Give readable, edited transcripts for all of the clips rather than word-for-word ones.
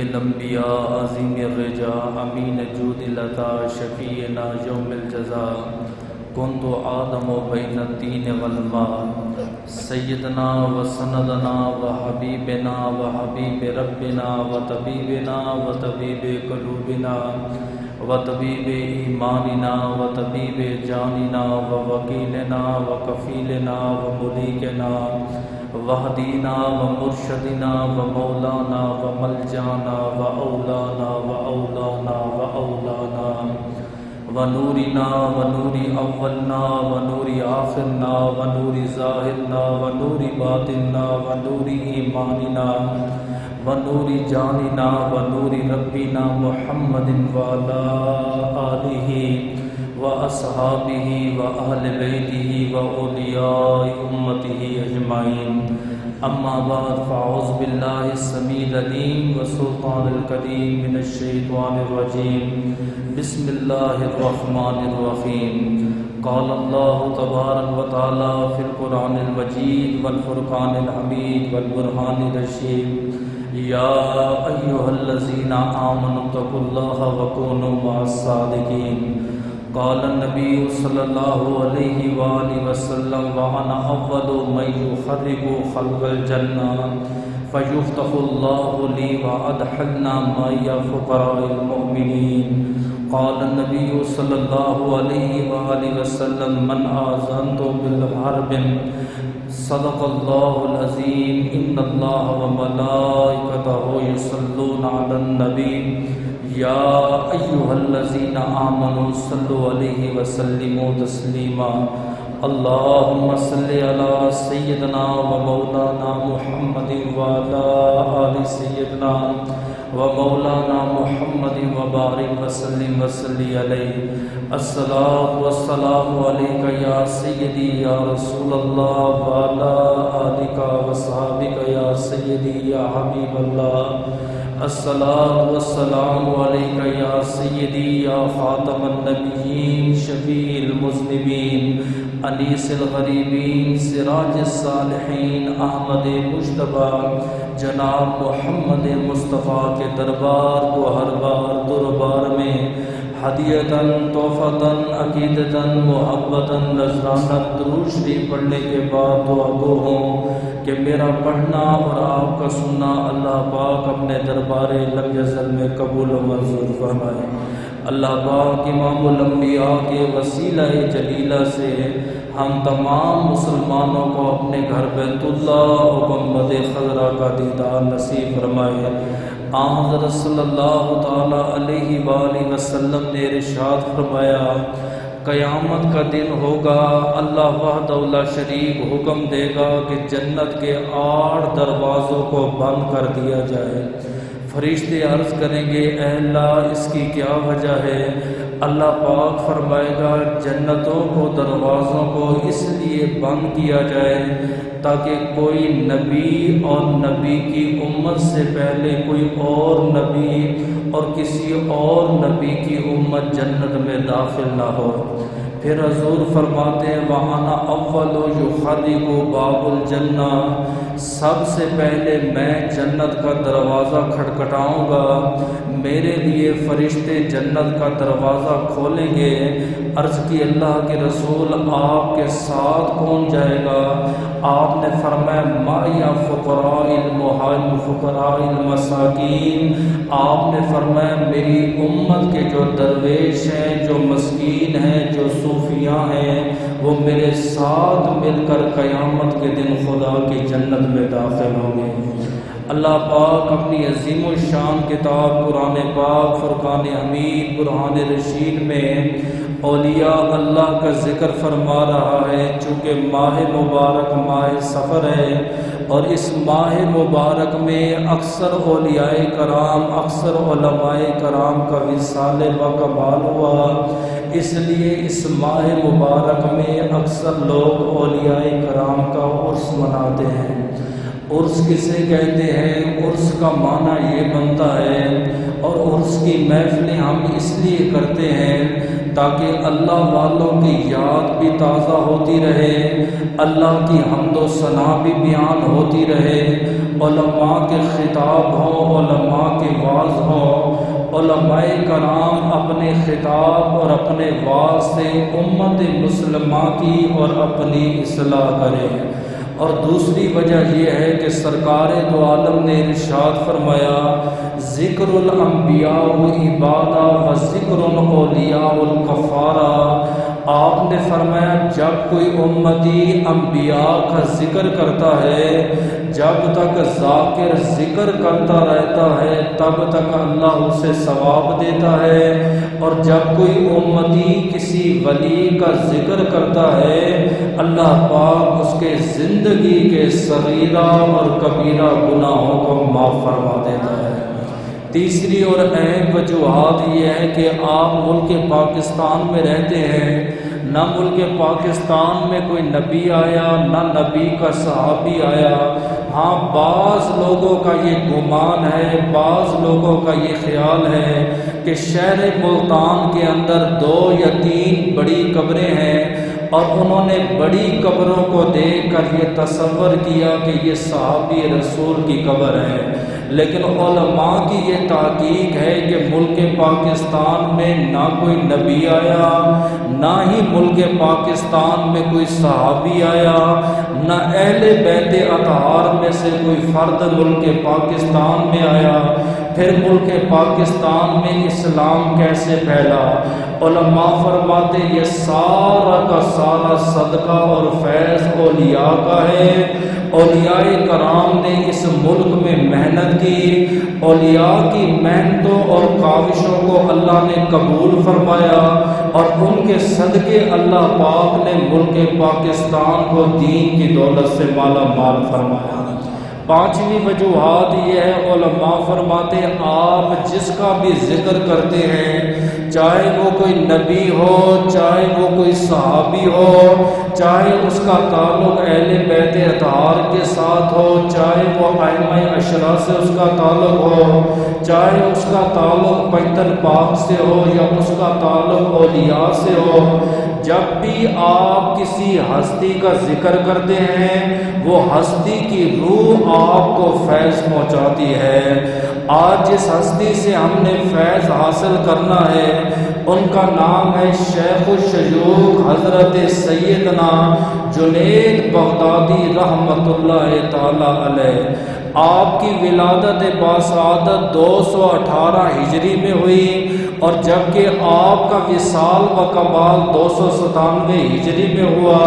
الانبیاء عظیم الرجا امین جود العطا شفیعنا یوم الجزا کنت آدم بین الطین والماء سیدنا و سندنا و حبیبنا و حبیب ربنا و طبیبنا و طبیب قلوبنا و طبیب ایماننا و طبیب جاننا و وکیلنا و کفیلنا و ملیکنا وحدینا و مرشدنا و مولانا و ملجانا و اولانا و اولانا و اولانا و نورنا و نور اولنا و نور آخرنا و نور ظاہرنا و نور باطننا و نور ایماننا و نور جاننا و نور ربنا محمد وعلى آلہ و اصحابہ و اہل بیتہ و اولیاء امتہ اجمعین اما بعد فاعوذ باللہ السمیع العلیم والسلطان القدیم من الشیطان الرجیم بسم اللہ الرحمن الرحیم قال اللہ تبارک و تعالی فی القرآن المجید والفرقان الحمید والبرہان الرشید یا ایہا الذین آمنوا اتقوا اللہ وکونوا مع الصادقین قال النبی صلی اللہ علیہ وآلہ وسلم وانا اول من یخرج خلق الجنہ فیفتح اللہ لی وادخلنا معی فقراء المؤمنین قال النبی صلی اللہ علیہ وآلہ وسلم من آذنت بالحرب صدق اللہ العظیم ان اللہ وملائکتہ یصلون علی النبی یا ایہا الذین آمنوا صلوا علیہ وسلموا تسلیما اللہم صلی علی سیدنا و مولانا محمد وعلی آل سیدنا و مولانا محمد وبارک وسلم وصلی علیہ الصلاۃ والسلام علیک یا سیدی یا رسول اللہ وعلی آلک وصحبک یا سیدی یا حبیب اللہ الصلاۃ والسلام علیک یا سیدی یا خاتم النبیین شفیع المذنبین انیس الغریبین سراج الصالحین احمد مجتبیٰ جناب محمد مصطفیٰ کے دربار کو ہر بار دربار میں ہدیتاً تحفتاً عقیدتاً محبتاً نذرانت درود شریف پڑھنے کے بعد دعا گو ہوں کہ میرا پڑھنا اور آپ کا سننا اللہ پاک اپنے دربار لم یزل میں قبول و منظور فرمائے۔ اللہ پاک امام الانبیاء کے وسیلہ جلیلہ سے ہم تمام مسلمانوں کو اپنے گھر بیت اللہ و گنبد خضرا کا دیدار نصیب فرمائے۔ حضرت صلی اللہ تعالی علیہ وآلہ وسلم نے ارشاد فرمایا قیامت کا دن ہوگا، اللہ وحدہ لا شریک حکم دے گا کہ جنت کے 8 دروازوں کو بند کر دیا جائے۔ فرشتے عرض کریں گے اے اللہ اس کی کیا وجہ ہے؟ اللہ پاک فرمائے گا جنتوں کو دروازوں کو اس لیے بند کیا جائے تاکہ کوئی نبی اور نبی کی امت سے پہلے کوئی اور نبی اور کسی اور نبی کی امت جنت میں داخل نہ ہو۔ پھر حضور فرماتے ہیں وَأَنَا أَوَّلُ يُخَرِّجُ بَابُ الْجَنَّةِ سب سے پہلے میں جنت کا دروازہ کھٹکھٹاؤں گا، میرے لیے فرشتے جنت کا دروازہ کھولیں گے۔ عرض کی اللہ کے رسول آپ کے ساتھ کون جائے گا؟ آپ نے فرمایا معی فقراء فقراء المساکین۔ آپ نے فرمایا میری امت کے جو درویش ہیں، جو مسکین ہیں، جو صوفیاء ہیں، وہ میرے ساتھ مل کر قیامت کے دن خدا کی جنت میں داخل ہوں گے۔ اللہ پاک اپنی عظیم الشان کتاب قرآن پاک فرقان حمید برہان رشید میں اولیاء اللہ کا ذکر فرما رہا ہے۔ چونکہ ماہ مبارک ماہ سفر ہے اور اس ماہ مبارک میں اکثر اولیاء کرام اکثر علماء کرام کا وصال و کمال ہوا، اس لیے اس ماہ مبارک میں اکثر لوگ اولیاء کرام کا عرس مناتے ہیں۔ عرس کسے کہتے ہیں؟ عرس کا معنی یہ بنتا ہے اور عرس کی محفلیں ہم اس لیے کرتے ہیں تاکہ اللہ والوں کی یاد بھی تازہ ہوتی رہے، اللہ کی حمد و ثنا بھی بیان ہوتی رہے، علماء کے خطاب ہوں، علماء کے واعظ ہوں، علماء کرام اپنے خطاب اور اپنے واعظ سے امت مسلمہ کی اور اپنی اصلاح کریں۔ اور دوسری وجہ یہ ہے کہ سرکار دو عالم نے ارشاد فرمایا، ذکر الانبیاء عبادہ و ذکر الاولیاء الکفارہ۔ آپ نے فرمایا جب کوئی امتی انبیاء کا ذکر کرتا ہے، جب تک ذاکر ذکر کرتا رہتا ہے تب تک اللہ اسے ثواب دیتا ہے، اور جب کوئی امتی کسی ولی کا ذکر کرتا ہے اللہ پاک اس کے زندگی کے صغیرہ اور کبیرہ گناہوں کو معاف فرما دیتا ہے۔ تیسری اور اہم وجوہات یہ ہے کہ آپ ملک پاکستان میں رہتے ہیں، نہ ملک پاکستان میں کوئی نبی آیا نہ نبی کا صحابی آیا۔ ہاں بعض لوگوں کا یہ گمان ہے، بعض لوگوں کا یہ خیال ہے کہ شہر ملتان کے اندر 2 یا 3 بڑی قبریں ہیں، اور انہوں نے بڑی قبروں کو دیکھ کر یہ تصور کیا کہ یہ صحابی رسول کی قبر ہے۔ لیکن علماء کی یہ تحقیق ہے کہ ملک پاکستان میں نہ کوئی نبی آیا، نہ ہی ملک پاکستان میں کوئی صحابی آیا، نہ اہل بیت اطہار میں سے کوئی فرد ملک پاکستان میں آیا۔ پھر ملک پاکستان میں اسلام کیسے پھیلا؟ علماء فرماتے یہ سارا کا سارا صدقہ اور فیض اولیاء کا ہے۔ اولیاء کرام نے اس ملک میں محنت کی، اولیاء کی محنتوں اور کاوشوں کو اللہ نے قبول فرمایا، اور ان کے صدقے اللہ پاک نے ملک پاکستان کو دین کی دولت سے مالا مال فرمایا۔ پانچویں وجوہات یہ ہے، علماء فرماتے ہیں آپ جس کا بھی ذکر کرتے ہیں، چاہے وہ کوئی نبی ہو، چاہے وہ کوئی صحابی ہو، چاہے اس کا تعلق اہل بیت اطہار کے ساتھ ہو، چاہے وہ ائمہ عشرہ سے اس کا تعلق ہو، چاہے اس کا تعلق بیت پاک سے ہو یا اس کا تعلق اولیاء سے ہو، جب بھی آپ کسی ہستی کا ذکر کرتے ہیں وہ ہستی کی روح آپ کو فیض پہنچاتی ہے۔ آج جس ہستی سے ہم نے فیض حاصل کرنا ہے ان کا نام ہے شیخ الشیوخ حضرت سیدنا جنید بغدادی رحمۃ اللہ تعالی علیہ۔ آپ کی ولادت باسعادت 218 ہجری میں ہوئی، اور جبکہ آپ کا وصال و کمال 297 ہجری میں ہوا۔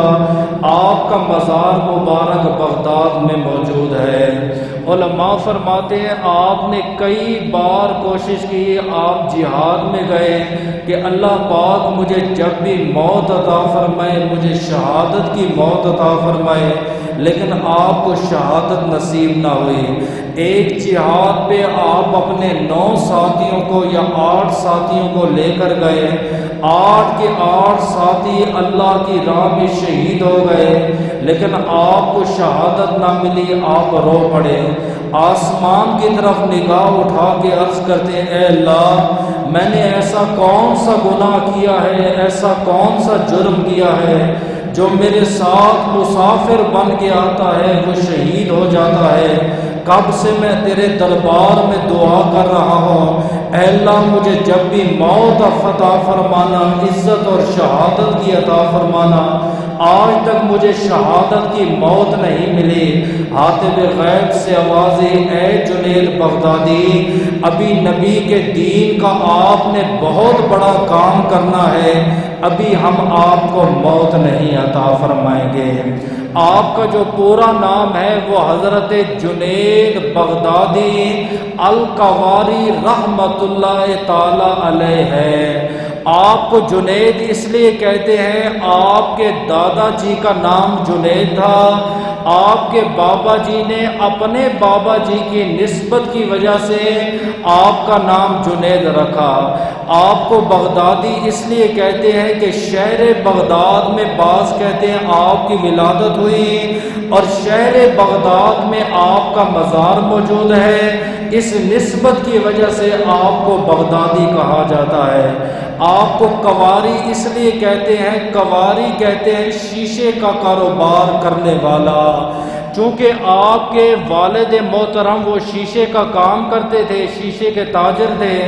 آپ کا مزار مبارک بغداد میں موجود ہے۔ علماء فرماتے ہیں آپ نے کئی بار کوشش کی، آپ جہاد میں گئے کہ اللہ پاک مجھے جب بھی موت عطا فرمائے، مجھے شہادت کی موت عطا فرمائے، لیکن آپ کو شہادت نصیب نہ ہوئی۔ ایک جہاد پہ آپ اپنے 9 ساتھیوں کو یا 8 ساتھیوں کو لے کر گئے، 8 کے 8 ساتھی اللہ کی راہ میں شہید ہو گئے، لیکن آپ کو شہادت نہ ملی، آپ رو پڑے۔ آسمان کی طرف نگاہ اٹھا کے عرض کرتے ہیں اے اللہ میں نے ایسا کون سا گناہ کیا ہے، ایسا کون سا جرم کیا ہے جو میرے ساتھ مسافر بن کے آتا ہے وہ شہید ہو جاتا ہے۔ کب سے میں تیرے دربار میں دعا کر رہا ہوں، اے اللہ مجھے جب بھی موت عطا فرمانا، عزت اور شہادت کی عطا فرمانا، آج تک مجھے شہادت کی موت نہیں ملی۔ حاتب غیب سے آوازیں اے جنید بغدادی، ابھی نبی کے دین کا آپ نے بہت بڑا کام کرنا ہے، ابھی ہم آپ کو موت نہیں عطا فرمائیں گے۔ آپ کا جو پورا نام ہے وہ حضرت جنید بغدادی القواری رحمت اللہ تعالی علیہ ہے۔ آپ کو جنید اس لیے کہتے ہیں، آپ کے دادا جی کا نام جنید تھا، آپ کے بابا جی نے اپنے بابا جی کی نسبت کی وجہ سے آپ کا نام جنید رکھا۔ آپ کو بغدادی اس لیے کہتے ہیں کہ شہر بغداد میں بعض کہتے ہیں آپ کی ولادت ہوئی، اور شہر بغداد میں آپ کا مزار موجود ہے، اس نسبت کی وجہ سے آپ کو بغدادی کہا جاتا ہے۔ آپ کو کواری اس لیے کہتے ہیں، کواری کہتے ہیں شیشے کا کاروبار کرنے والا، چونکہ آپ کے والد محترم وہ شیشے کا کام کرتے تھے، شیشے کے تاجر تھے،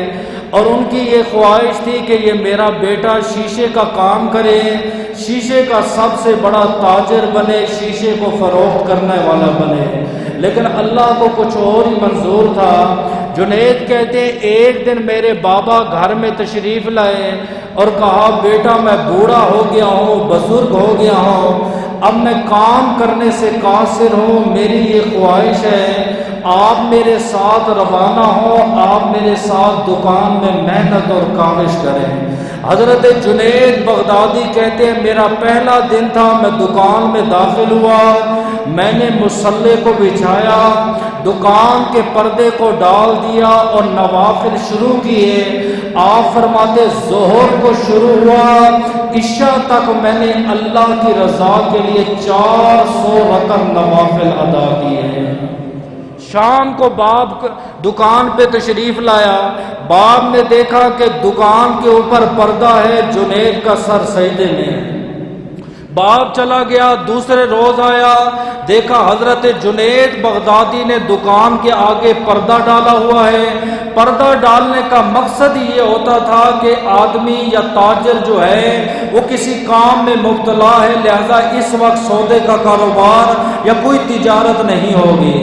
اور ان کی یہ خواہش تھی کہ یہ میرا بیٹا شیشے کا کام کرے، شیشے کا سب سے بڑا تاجر بنے، شیشے کو فروخت کرنے والا بنے۔ لیکن اللہ کو کچھ اور ہی منظور تھا۔ جنید کہتے ہیں ایک دن میرے بابا گھر میں تشریف لائے اور کہا بیٹا میں بوڑھا ہو گیا ہوں، بزرگ ہو گیا ہوں، اب میں کام کرنے سے قاصر ہوں، میری یہ خواہش ہے آپ میرے ساتھ روانہ ہوں، آپ میرے ساتھ دکان میں محنت اور کاوش کریں۔ حضرت جنید بغدادی کہتے ہیں میرا پہلا دن تھا، میں دکان میں داخل ہوا، میں نے مصلے کو بچھایا، دکان کے پردے کو ڈال دیا اور نوافل شروع کیے۔ آپ فرماتے ظہر کو شروع ہوا، عشاء تک میں نے اللہ کی رضا کے لیے 400 رکعت نوافل ادا کیے۔ شام کو باپ دکان پہ تشریف لایا، باپ نے دیکھا کہ دکان کے اوپر پردہ ہے، جنید کا سر سجدے میں ہے۔ باپ چلا گیا، دوسرے روز آیا، دیکھا حضرت جنید بغدادی نے دکان کے آگے پردہ ڈالا ہوا ہے۔ پردہ ڈالنے کا مقصد یہ ہوتا تھا کہ آدمی یا تاجر جو ہے وہ کسی کام میں مبتلا ہے، لہذا اس وقت سودے کا کاروبار یا کوئی تجارت نہیں ہوگی۔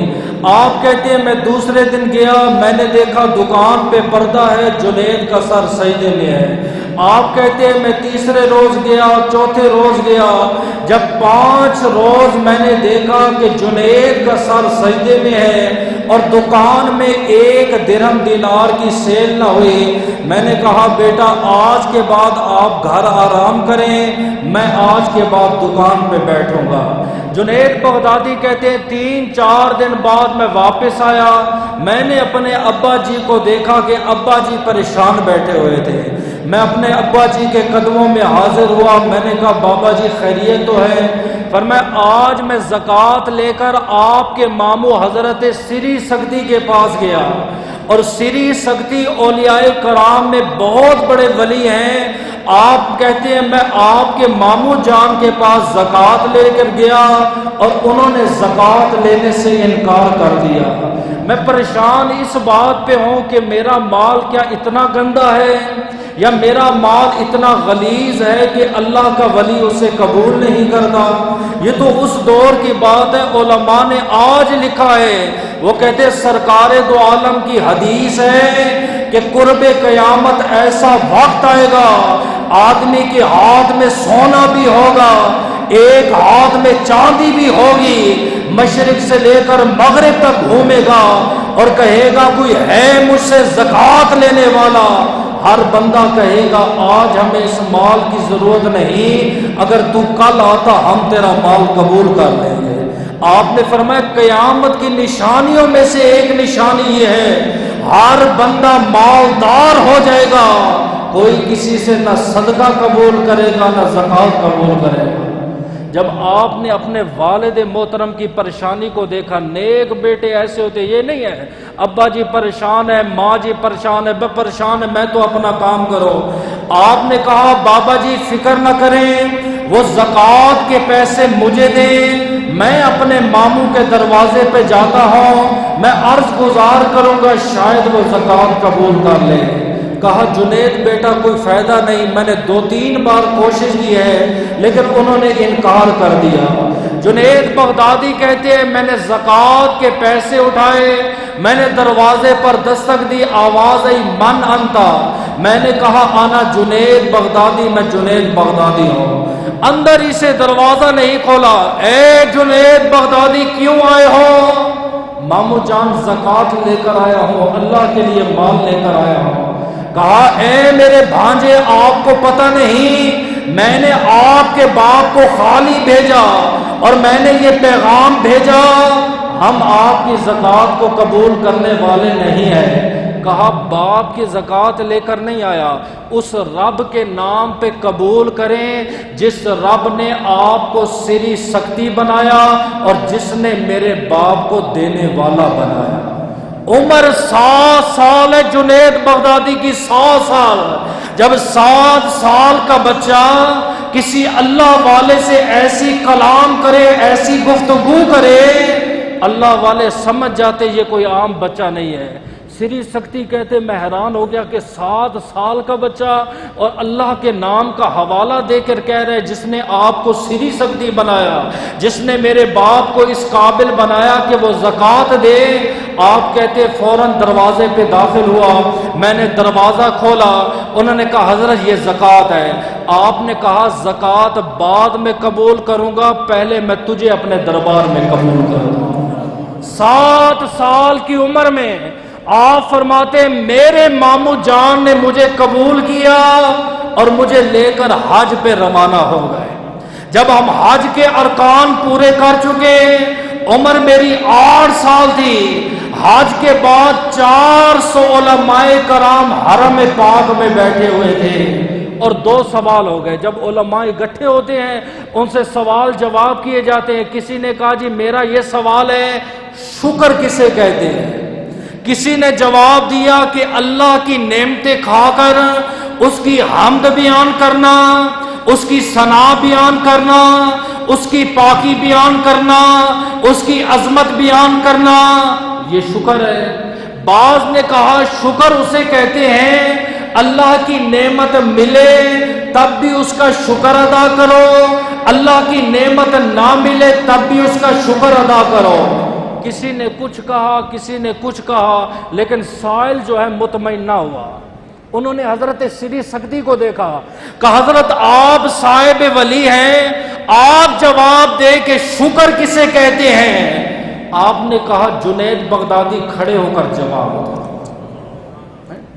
آپ کہتے ہیں میں دوسرے دن گیا، میں نے دیکھا دکان پہ پردہ ہے، جنید کا سر سجدے میں ہے۔ آپ کہتے ہیں میں تیسرے روز گیا، چوتھے روز گیا، جب 5 روز میں نے دیکھا کہ جنید کا سر سجدے میں ہے اور دکان میں 1 درہم دینار کی سیل نہ ہوئی، میں نے کہا بیٹا آج کے بعد آپ گھر آرام کریں، میں آج کے بعد دکان پہ بیٹھوں گا۔ جنید بغدادی کہتے ہیں 3-4 دن بعد میں واپس آیا، میں نے اپنے ابا جی کو دیکھا کہ ابا جی پریشان بیٹھے ہوئے تھے۔ میں اپنے ابا جی کے قدموں میں حاضر ہوا، میں نے کہا بابا جی خیریت تو ہے؟ فرمایا آج میں زکوٰۃ لے کر آپ کے ماموں حضرت سری سگتی کے پاس گیا، اور سری سگتی اولیاء کرام میں بہت بڑے ولی ہیں۔ آپ کہتے ہیں میں آپ کے ماموں جان کے پاس زکوٰۃ لے کر گیا اور انہوں نے زکوٰۃ لینے سے انکار کر دیا۔ میں پریشان اس بات پہ ہوں کہ میرا مال کیا اتنا گندا ہے یا میرا مال اتنا غلیظ ہے کہ اللہ کا ولی اسے قبول نہیں کرتا۔ یہ تو اس دور کی بات ہے، علماء نے آج لکھا ہے، وہ کہتے سرکار دو عالم کی حدیث ہے کہ قرب قیامت ایسا وقت آئے گا آدمی کے ہاتھ میں سونا بھی ہوگا، ایک ہاتھ میں چاندی بھی ہوگی، مشرق سے لے کر مغرب تک گھومے گا اور کہے گا کوئی ہے مجھ سے زکوٰۃ لینے والا۔ ہر بندہ کہے گا آج ہمیں اس مال کی ضرورت نہیں، اگر تو کل آتا ہم تیرا مال قبول کر لیں گے۔ آپ نے فرمایا قیامت کی نشانیوں میں سے ایک نشانی یہ ہے ہر بندہ مالدار ہو جائے گا، کوئی کسی سے نہ صدقہ قبول کرے گا نہ زکوٰۃ قبول کرے گا۔ جب آپ نے اپنے والد محترم کی پریشانی کو دیکھا، نیک بیٹے ایسے ہوتے، یہ نہیں ہے ابا جی پریشان ہے، ماں جی پریشان ہے، میں پریشان ہے میں تو اپنا کام کرو۔ آپ نے کہا بابا جی فکر نہ کریں، وہ زکوٰۃ کے پیسے مجھے دیں، میں اپنے ماموں کے دروازے پہ جاتا ہوں، میں عرض گزار کروں گا شاید وہ زکوٰۃ قبول کر لے۔ کہا جنید بیٹا کوئی فائدہ نہیں، میں نے 2-3 بار کوشش کی ہے لیکن انہوں نے انکار کر دیا۔ جنید بغدادی کہتے ہیں میں نے زکوٰۃ کے پیسے اٹھائے، میں نے دروازے پر دستک دی، آواز آئی من انتا، میں نے کہا آنا جنید بغدادی، میں جنید بغدادی ہوں۔ اندر ہی سے دروازہ نہیں کھولا، اے جنید بغدادی کیوں آئے ہو؟ مامو جان زکوٰۃ لے کر آیا ہوں، اللہ کے لیے مال لے کر آیا ہوں۔ کہا اے میرے بھانجے آپ کو پتہ نہیں میں نے آپ کے باپ کو خالی بھیجا اور میں نے یہ پیغام بھیجا ہم آپ کی زکوٰۃ کو قبول کرنے والے نہیں ہیں۔ کہا باپ کی زکوٰۃ لے کر نہیں آیا، اس رب کے نام پہ قبول کریں جس رب نے آپ کو سری سختی بنایا اور جس نے میرے باپ کو دینے والا بنایا۔ عمر 7 سال ہے جنید بغدادی کی، 100 سال۔ جب 7 سال کا بچہ کسی اللہ والے سے ایسی کلام کرے، ایسی گفتگو کرے، اللہ والے سمجھ جاتے یہ کوئی عام بچہ نہیں ہے۔ سری سکتی کہتے میں حیران ہو گیا کہ 7 سال کا بچہ اور اللہ کے نام کا حوالہ دے کر کہہ رہے جس نے آپ کو سری سکتی بنایا، جس نے میرے باپ کو اس قابل بنایا کہ وہ زکوٰۃ دے۔ آپ کہتے فوراً دروازے پہ داخل ہوا، میں نے دروازہ کھولا، انہوں نے کہا حضرت یہ زکوٰۃ ہے۔ آپ نے کہا زکوٰۃ بعد میں قبول کروں گا، پہلے میں تجھے اپنے دربار میں قبول کروں گا۔ 7 سال کی عمر میں آپ فرماتے میرے ماموں جان نے مجھے قبول کیا اور مجھے لے کر حج پہ روانہ ہو گئے۔ جب ہم حج کے ارکان پورے کر چکے، عمر میری 8 سال تھی، حج کے بعد 400 علماء کرام حرم پاک میں بیٹھے ہوئے تھے اور 2 سوال ہو گئے۔ جب علماء اکٹھے ہوتے ہیں ان سے سوال جواب کیے جاتے ہیں۔ کسی نے کہا جی میرا یہ سوال ہے شکر کسے کہتے ہیں؟ کسی نے جواب دیا کہ اللہ کی نعمتیں کھا کر اس کی حمد بیان کرنا، اس کی ثنا بیان کرنا، اس کی پاکی بیان کرنا، اس کی عظمت بیان کرنا، یہ شکر ہے۔ بعض نے کہا شکر اسے کہتے ہیں اللہ کی نعمت ملے تب بھی اس کا شکر ادا کرو، اللہ کی نعمت نہ ملے تب بھی اس کا شکر ادا کرو۔ کسی نے کچھ کہا، کسی نے کچھ کہا، لیکن سائل جو ہے مطمئن نہ ہوا۔ انہوں نے حضرت سری سکتی کو دیکھا، کہا حضرت آپ صاحب ولی ہیں، آپ جواب دے کہ شکر کسے کہتے ہیں؟ آپ نے کہا جنید بغدادی کھڑے ہو کر جواب دو۔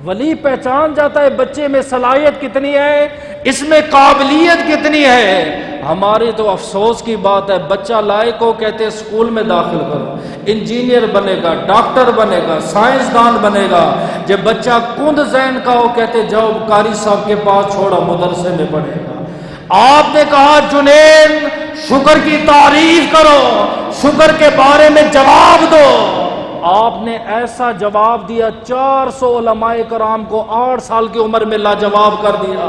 ولی پہچان جاتا ہے بچے میں صلاحیت کتنی ہے، اس میں قابلیت کتنی ہے۔ ہماری تو افسوس کی بات ہے، بچہ لائق ہو کہتے اسکول میں داخل کرو، انجینئر بنے گا، ڈاکٹر بنے گا، سائنسدان بنے گا۔ جب بچہ کند ذہن کا ہو کہتے جاؤ قاری صاحب کے پاس چھوڑا مدرسے میں پڑھے گا۔ آپ نے کہا جنید شکر کی تعریف کرو، شکر کے بارے میں جواب دو۔ آپ نے ایسا جواب دیا 400 علماء کرام کو 8 سال کی عمر میں لاجواب کر دیا۔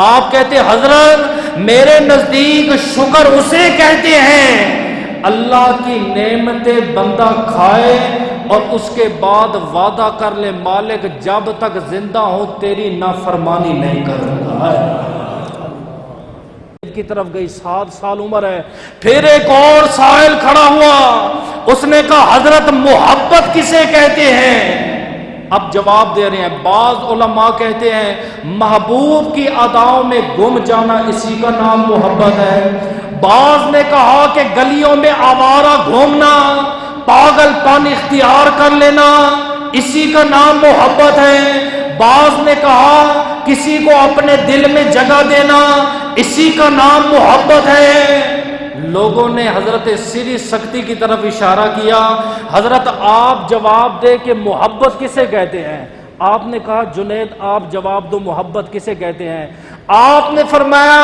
آپ کہتے حضرت میرے نزدیک شکر اسے کہتے ہیں اللہ کی نعمتیں بندہ کھائے اور اس کے بعد وعدہ کر لے مالک جب تک زندہ ہو تیری نافرمانی نہیں کروں گا۔ کی طرف گئی، 7 سال عمر ہے۔ پھر ایک اور سائل کھڑا ہوا، اس نے کہا حضرت محبت کسے کہتے ہیں؟ اب جواب دے رہے ہیں۔ بعض علماء کہتے ہیں محبوب کی اداؤں میں گم جانا اسی کا نام محبت ہے۔ بعض نے کہا کہ گلیوں میں آوارہ گھومنا، پاگل پن اختیار کر لینا اسی کا نام محبت ہے۔ بعض نے کہا کسی کو اپنے دل میں جگہ دینا اسی کا نام محبت ہے۔ لوگوں نے حضرت سری سکتی کی طرف اشارہ کیا، حضرت آپ جواب دے کہ محبت کسے کہتے ہیں؟ آپ نے کہا جنید آپ جواب دو محبت کسے کہتے ہیں؟ آپ نے فرمایا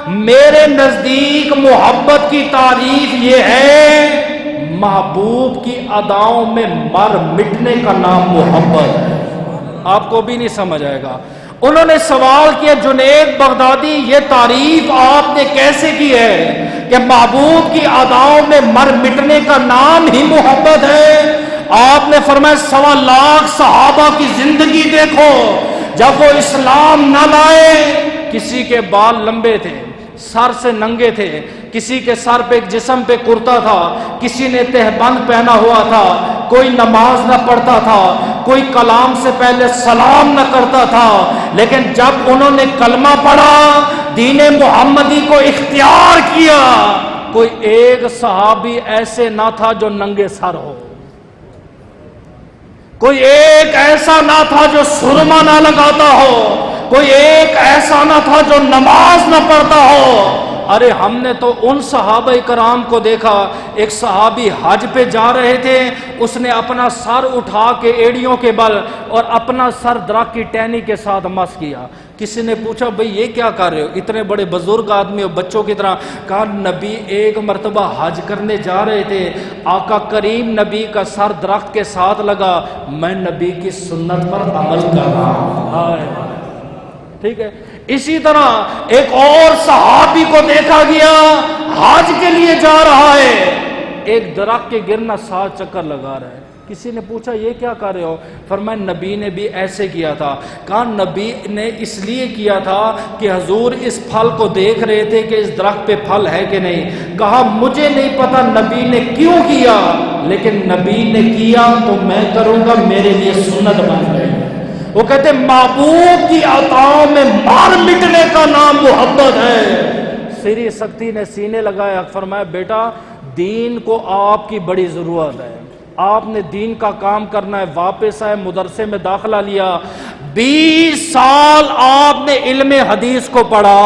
میرے نزدیک محبت کی تعریف یہ ہے محبوب کی اداؤں میں مر مٹنے کا نام محبت ہے۔ آپ کو بھی نہیں سمجھ آئے گا۔ انہوں نے سوال کیا جنید بغدادی یہ تعریف آپ نے کیسے کی ہے کہ محبوب کی اداؤں میں مر مٹنے کا نام ہی محبت ہے؟ آپ نے فرمایا 1.25 لاکھ صحابہ کی زندگی دیکھو، جب وہ اسلام نہ لائے کسی کے بال لمبے تھے، سر سے ننگے تھے، کسی کے سر پہ جسم پہ کرتا تھا، کسی نے تہبند پہنا ہوا تھا، کوئی نماز نہ پڑھتا تھا، کوئی کلام سے پہلے سلام نہ کرتا تھا، لیکن جب انہوں نے کلمہ پڑھا دین محمدی کو اختیار کیا، کوئی ایک صحابی ایسے نہ تھا جو ننگے سر ہو، کوئی ایک ایسا نہ تھا جو سرما نہ لگاتا ہو، کوئی ایک ایسا نہ تھا جو نماز نہ پڑھتا ہو۔ ارے ہم نے تو ان صحابہ کرام کو دیکھا، ایک صحابی حج پہ جا رہے تھے، اس نے اپنا سر اٹھا کے ایڑیوں کے بل اور اپنا سر درخت کی ٹہنی کے ساتھ مس کیا۔ کسی نے پوچھا بھئی یہ کیا کر رہے ہو، اتنے بڑے بزرگ آدمی ہو بچوں کی طرح؟ کہا نبی ایک مرتبہ حج کرنے جا رہے تھے، آقا کریم نبی کا سر درخت کے ساتھ لگا، میں نبی کی سنت پر عمل کر رہا ہوں۔ ٹھیک ہے، اسی طرح ایک اور صحابی کو دیکھا گیا حج کے لیے جا رہا ہے، ایک درخت کے گرنا 7 چکر لگا رہا ہے۔ کسی نے پوچھا یہ کیا کر رہے ہو؟ فرمایا نبی نے بھی ایسے کیا تھا۔ کہا نبی نے اس لیے کیا تھا کہ حضور اس پھل کو دیکھ رہے تھے کہ اس درخت پہ پھل ہے کہ نہیں۔ کہا مجھے نہیں پتا نبی نے کیوں کیا، لیکن نبی نے کیا تو میں کروں گا، میرے لیے سنت بن گئی۔ وہ کہتے محبوب کی عطاؤں میں مار مٹنے کا نام محبت ہے۔ سری سکتی نے سینے لگایا، فرمایا بیٹا دین کو آپ کی بڑی ضرورت ہے، آپ نے دین کا کام کرنا ہے۔ واپس آئے، مدرسے میں داخلہ لیا، 20 سال آپ نے علم حدیث کو پڑھا،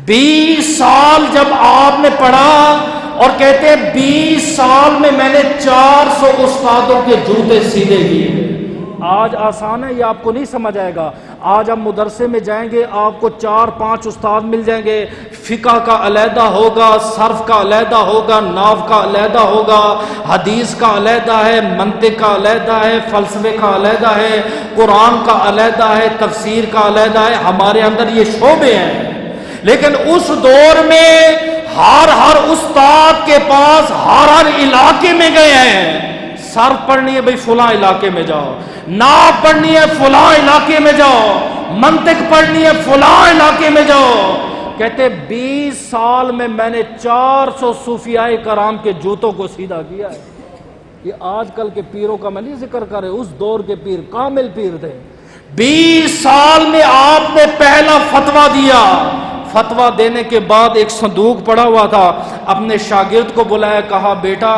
20 سال جب آپ نے پڑھا، اور کہتے ہیں 20 سال میں میں نے 400 استادوں کے جوتے سیدھے کیے۔ آج آسان ہے، یہ آپ کو نہیں سمجھ آئے گا۔ آج ہم مدرسے میں جائیں گے، آپ کو 4-5 استاد مل جائیں گے، فقہ کا علیحدہ ہوگا، صرف کا علیحدہ ہوگا، نحو کا علیحدہ ہوگا، حدیث کا علیحدہ ہے، منطق کا علیحدہ ہے، فلسفے کا علیحدہ ہے، قرآن کا علیحدہ ہے، تفسیر کا علیحدہ ہے۔ ہمارے اندر یہ شعبے ہیں، لیکن اس دور میں ہر استاد کے پاس ہر علاقے میں گئے ہیں۔ صرف پڑھنی ہے بھئی فلاں علاقے میں جاؤ، نحو پڑھنی ہے فلاں علاقے میں جاؤ، منطق پڑھنی ہے فلاں علاقے میں جاؤ۔ کہتے 20 سال میں میں نے 400 صوفیاء کرام کے جوتوں کو سیدھا کیا ہے۔ یہ آج کل کے پیروں کا میں نہیں ذکر کر رہے، اس دور کے پیر کامل پیر تھے۔ 20 سال میں آپ نے پہلا فتویٰ دیا۔ فتویٰ دینے کے بعد ایک صندوق پڑا ہوا تھا، اپنے شاگرد کو بلایا، کہا بیٹا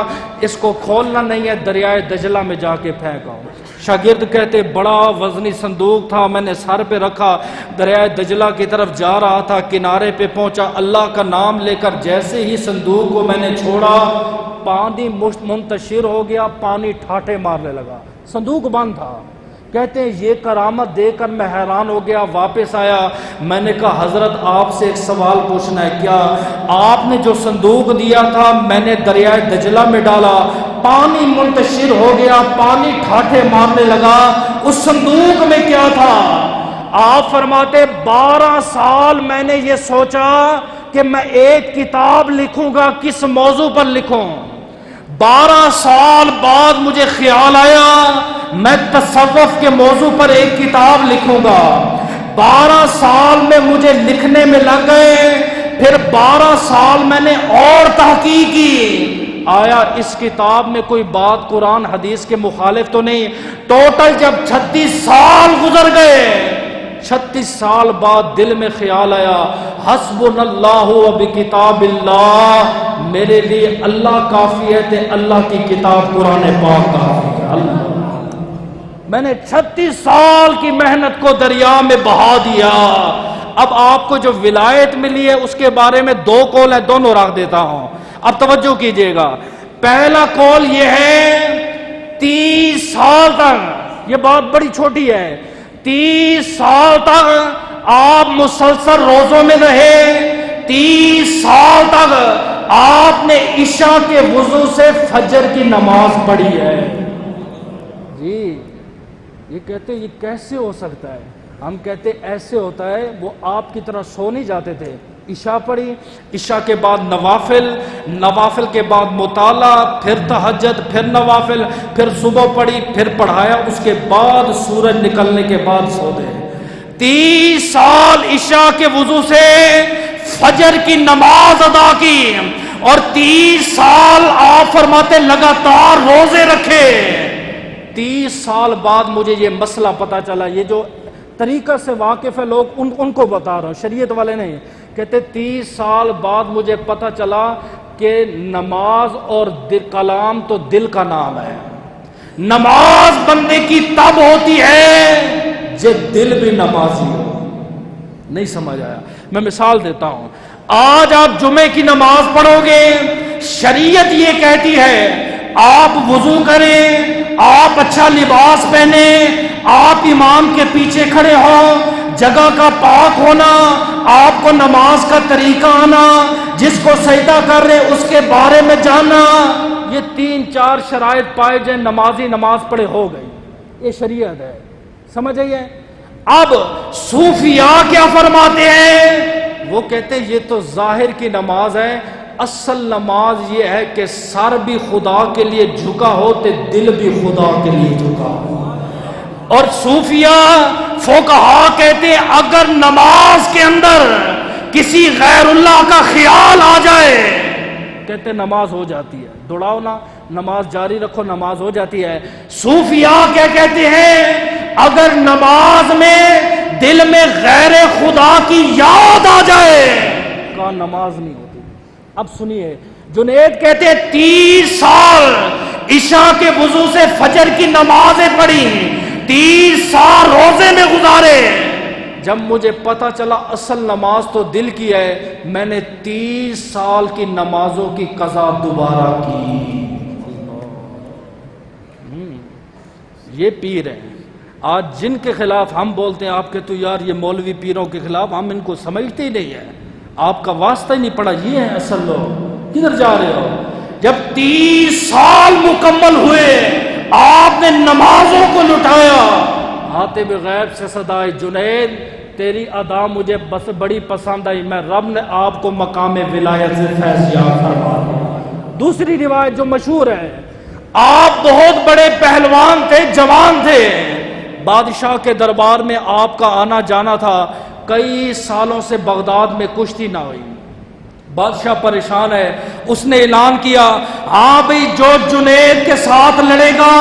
اس کو کھولنا نہیں ہے، دریائے دجلہ میں جا کے پھینک آؤ۔ شاگرد کہتے بڑا وزنی صندوق تھا، میں نے سر پہ رکھا، دریائے دجلہ کی طرف جا رہا تھا، کنارے پہ پہنچا، اللہ کا نام لے کر جیسے ہی صندوق کو میں نے چھوڑا، پانی منتشر ہو گیا، پانی ٹھاٹے مارنے لگا، صندوق بند تھا۔ کہتے ہیں یہ کرامت دیکھ کر میں حیران ہو گیا، واپس آیا، میں نے کہا حضرت آپ سے ایک سوال پوچھنا ہے، کیا آپ نے جو صندوق دیا تھا میں نے دریائے دجلہ میں ڈالا، پانی منتشر ہو گیا، پانی ٹھاٹھے مارنے لگا، اس صندوق میں کیا تھا؟ آپ فرماتے 12 سال میں نے یہ سوچا کہ میں ایک کتاب لکھوں گا، کس موضوع پر لکھوں؟ 12 سال بعد مجھے خیال آیا میں تصوف کے موضوع پر ایک کتاب لکھوں گا۔ 12 سال میں مجھے لکھنے میں لگ گئے، پھر 12 سال میں نے اور تحقیق کی، آیا اس کتاب میں کوئی بات قرآن حدیث کے مخالف تو نہیں؟ ٹوٹل جب 36 سال گزر گئے، 36 سال بعد دل میں خیال آیا حسبنا اللہ و بکتاب اللہ، میرے لیے اللہ کافی ہے تے اللہ کی کتاب قرآن پاک کافی ہے۔ اللہ میں نے 36 سال کی محنت کو دریا میں بہا دیا۔ اب آپ کو جو ولایت ملی ہے اس کے بارے میں 2 قول ہے، دونوں رکھ دیتا ہوں، اب توجہ کیجئے گا۔ پہلا قول یہ ہے 30 سال تک، یہ بات بڑی چھوٹی ہے، 30 سال تک آپ مسلسل روزوں میں رہے، 30 سال تک آپ نے عشاء کے وضو سے فجر کی نماز پڑھی ہے۔ جی یہ کہتے یہ کیسے ہو سکتا ہے؟ ہم کہتے ایسے ہوتا ہے، وہ آپ کی طرح سو نہیں جاتے تھے، عشاء پڑھی، عشاء کے بعد نوافل، نوافل کے بعد مطالعہ، پھر تہجد، پھر نوافل، پھر صبح پڑھی، پھر پڑھایا، اس کے بعد سورج نکلنے کے بعد سو گئے۔ 30 سال عشاء کے وضو سے فجر کی نماز ادا کی، اور 30 سال آپ فرماتے لگاتار روزے رکھے۔ 30 سال بعد مجھے یہ مسئلہ پتا چلا، یہ جو طریقہ سے واقف ہے لوگ ان کو بتا رہا ہوں، شریعت والے نہیں، کہتے 30 سال بعد مجھے پتا چلا کہ نماز اور کلام تو دل کا نام ہے، نماز بندے کی تب ہوتی ہے جب دل بھی نمازی ہو۔ نہیں سمجھ آیا؟ میں مثال دیتا ہوں، آج آپ جمعے کی نماز پڑھو گے، شریعت یہ کہتی ہے آپ وضو کریں، آپ اچھا لباس پہنیں، آپ امام کے پیچھے کھڑے ہوں، جگہ کا پاک ہونا، آپ کو نماز کا طریقہ آنا، جس کو سجدہ کر رہے اس کے بارے میں جاننا، یہ 3-4 شرائط پائے جائیں، نمازی نماز پڑھے ہو گئی، یہ شریعت ہے، سمجھ آئیے۔ اب صوفیاء کیا فرماتے ہیں؟ وہ کہتے ہیں یہ تو ظاہر کی نماز ہے، اصل نماز یہ ہے کہ سر بھی خدا کے لیے جھکا ہو تو دل بھی خدا کے لیے جھکا ہو۔ اور صوفیاء فقہا کہتے ہیں اگر نماز کے اندر کسی غیر اللہ کا خیال آ جائے، کہتے ہیں نماز ہو جاتی ہے، دوڑاؤ نا، نماز جاری رکھو، نماز ہو جاتی ہے۔ صوفیاء کیا کہتے ہیں؟ اگر نماز میں دل میں غیر خدا کی یاد آ جائے، کہا نماز نہیں ہوتی۔ اب سنیے، جنید کہتے ہیں 30 سال عشاء کے وضو سے فجر کی نمازیں پڑھی، 30 سال روزے میں گزارے، جب مجھے پتا چلا اصل نماز تو دل کی ہے، میں نے 30 سال کی نمازوں کی قضا دوبارہ کی۔ یہ پیر ہیں آج جن کے خلاف ہم بولتے ہیں، آپ کے تو یار یہ مولوی پیروں کے خلاف، ہم ان کو سمجھتے ہی نہیں ہیں، آپ کا واسطہ ہی نہیں پڑا، یہ ہیں اصل لوگ، کدھر جا رہے ہو؟ جب 30 سال مکمل ہوئے آپ نے نمازوں کو لٹایا، آتے بغیب سے صدائے جنید تیری ادا مجھے بس بڑی پسند آئی، میں رب نے آپ کو مقام ولایت سے فیض یاب فرما دیا۔ دوسری روایت جو مشہور ہے، آپ بہت بڑے پہلوان تھے، جوان تھے، بادشاہ کے دربار میں آپ کا آنا جانا تھا، کئی سالوں سے بغداد میں کشتی نہ ہوئی، بادشاہ پریشان ہے، اس نے اعلان کیا ہاں بھئی جو جنید کے ساتھ لڑے گا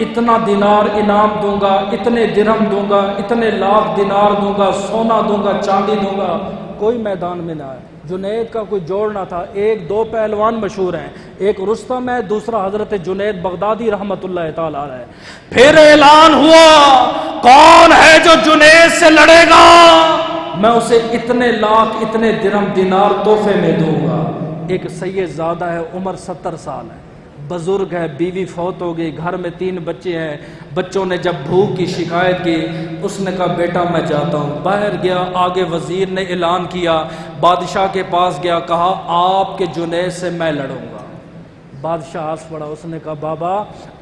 اتنا دینار انعام دوں گا، اتنے درہم دوں گا، اتنے لاکھ دینار دوں گا، سونا دوں گا، چاندی دوں گا۔ کوئی میدان میں نہ آئے، جنید کا کوئی جوڑ نہ تھا۔ 1-2 پہلوان مشہور ہیں، ایک رستم ہے، دوسرا حضرت جنید بغدادی رحمت اللہ تعالی علیہ۔ پھر اعلان ہوا کون ہے جو جنید سے لڑے گا، میں اسے اتنے لاکھ اتنے درہم دینار تحفے میں دوں گا۔ ایک سید زادہ ہے، عمر 70 سال ہے، بزرگ ہے، بیوی فوت ہو گئی، گھر میں 3 بچے ہیں، بچوں نے جب بھوک کی شکایت کی، اس نے کہا بیٹا میں جاتا ہوں، باہر گیا، آگے وزیر نے اعلان کیا، بادشاہ کے پاس گیا، کہا آپ کے جنید سے میں لڑوں گا۔ بادشاہ ہنس پڑا، اس نے کہا بابا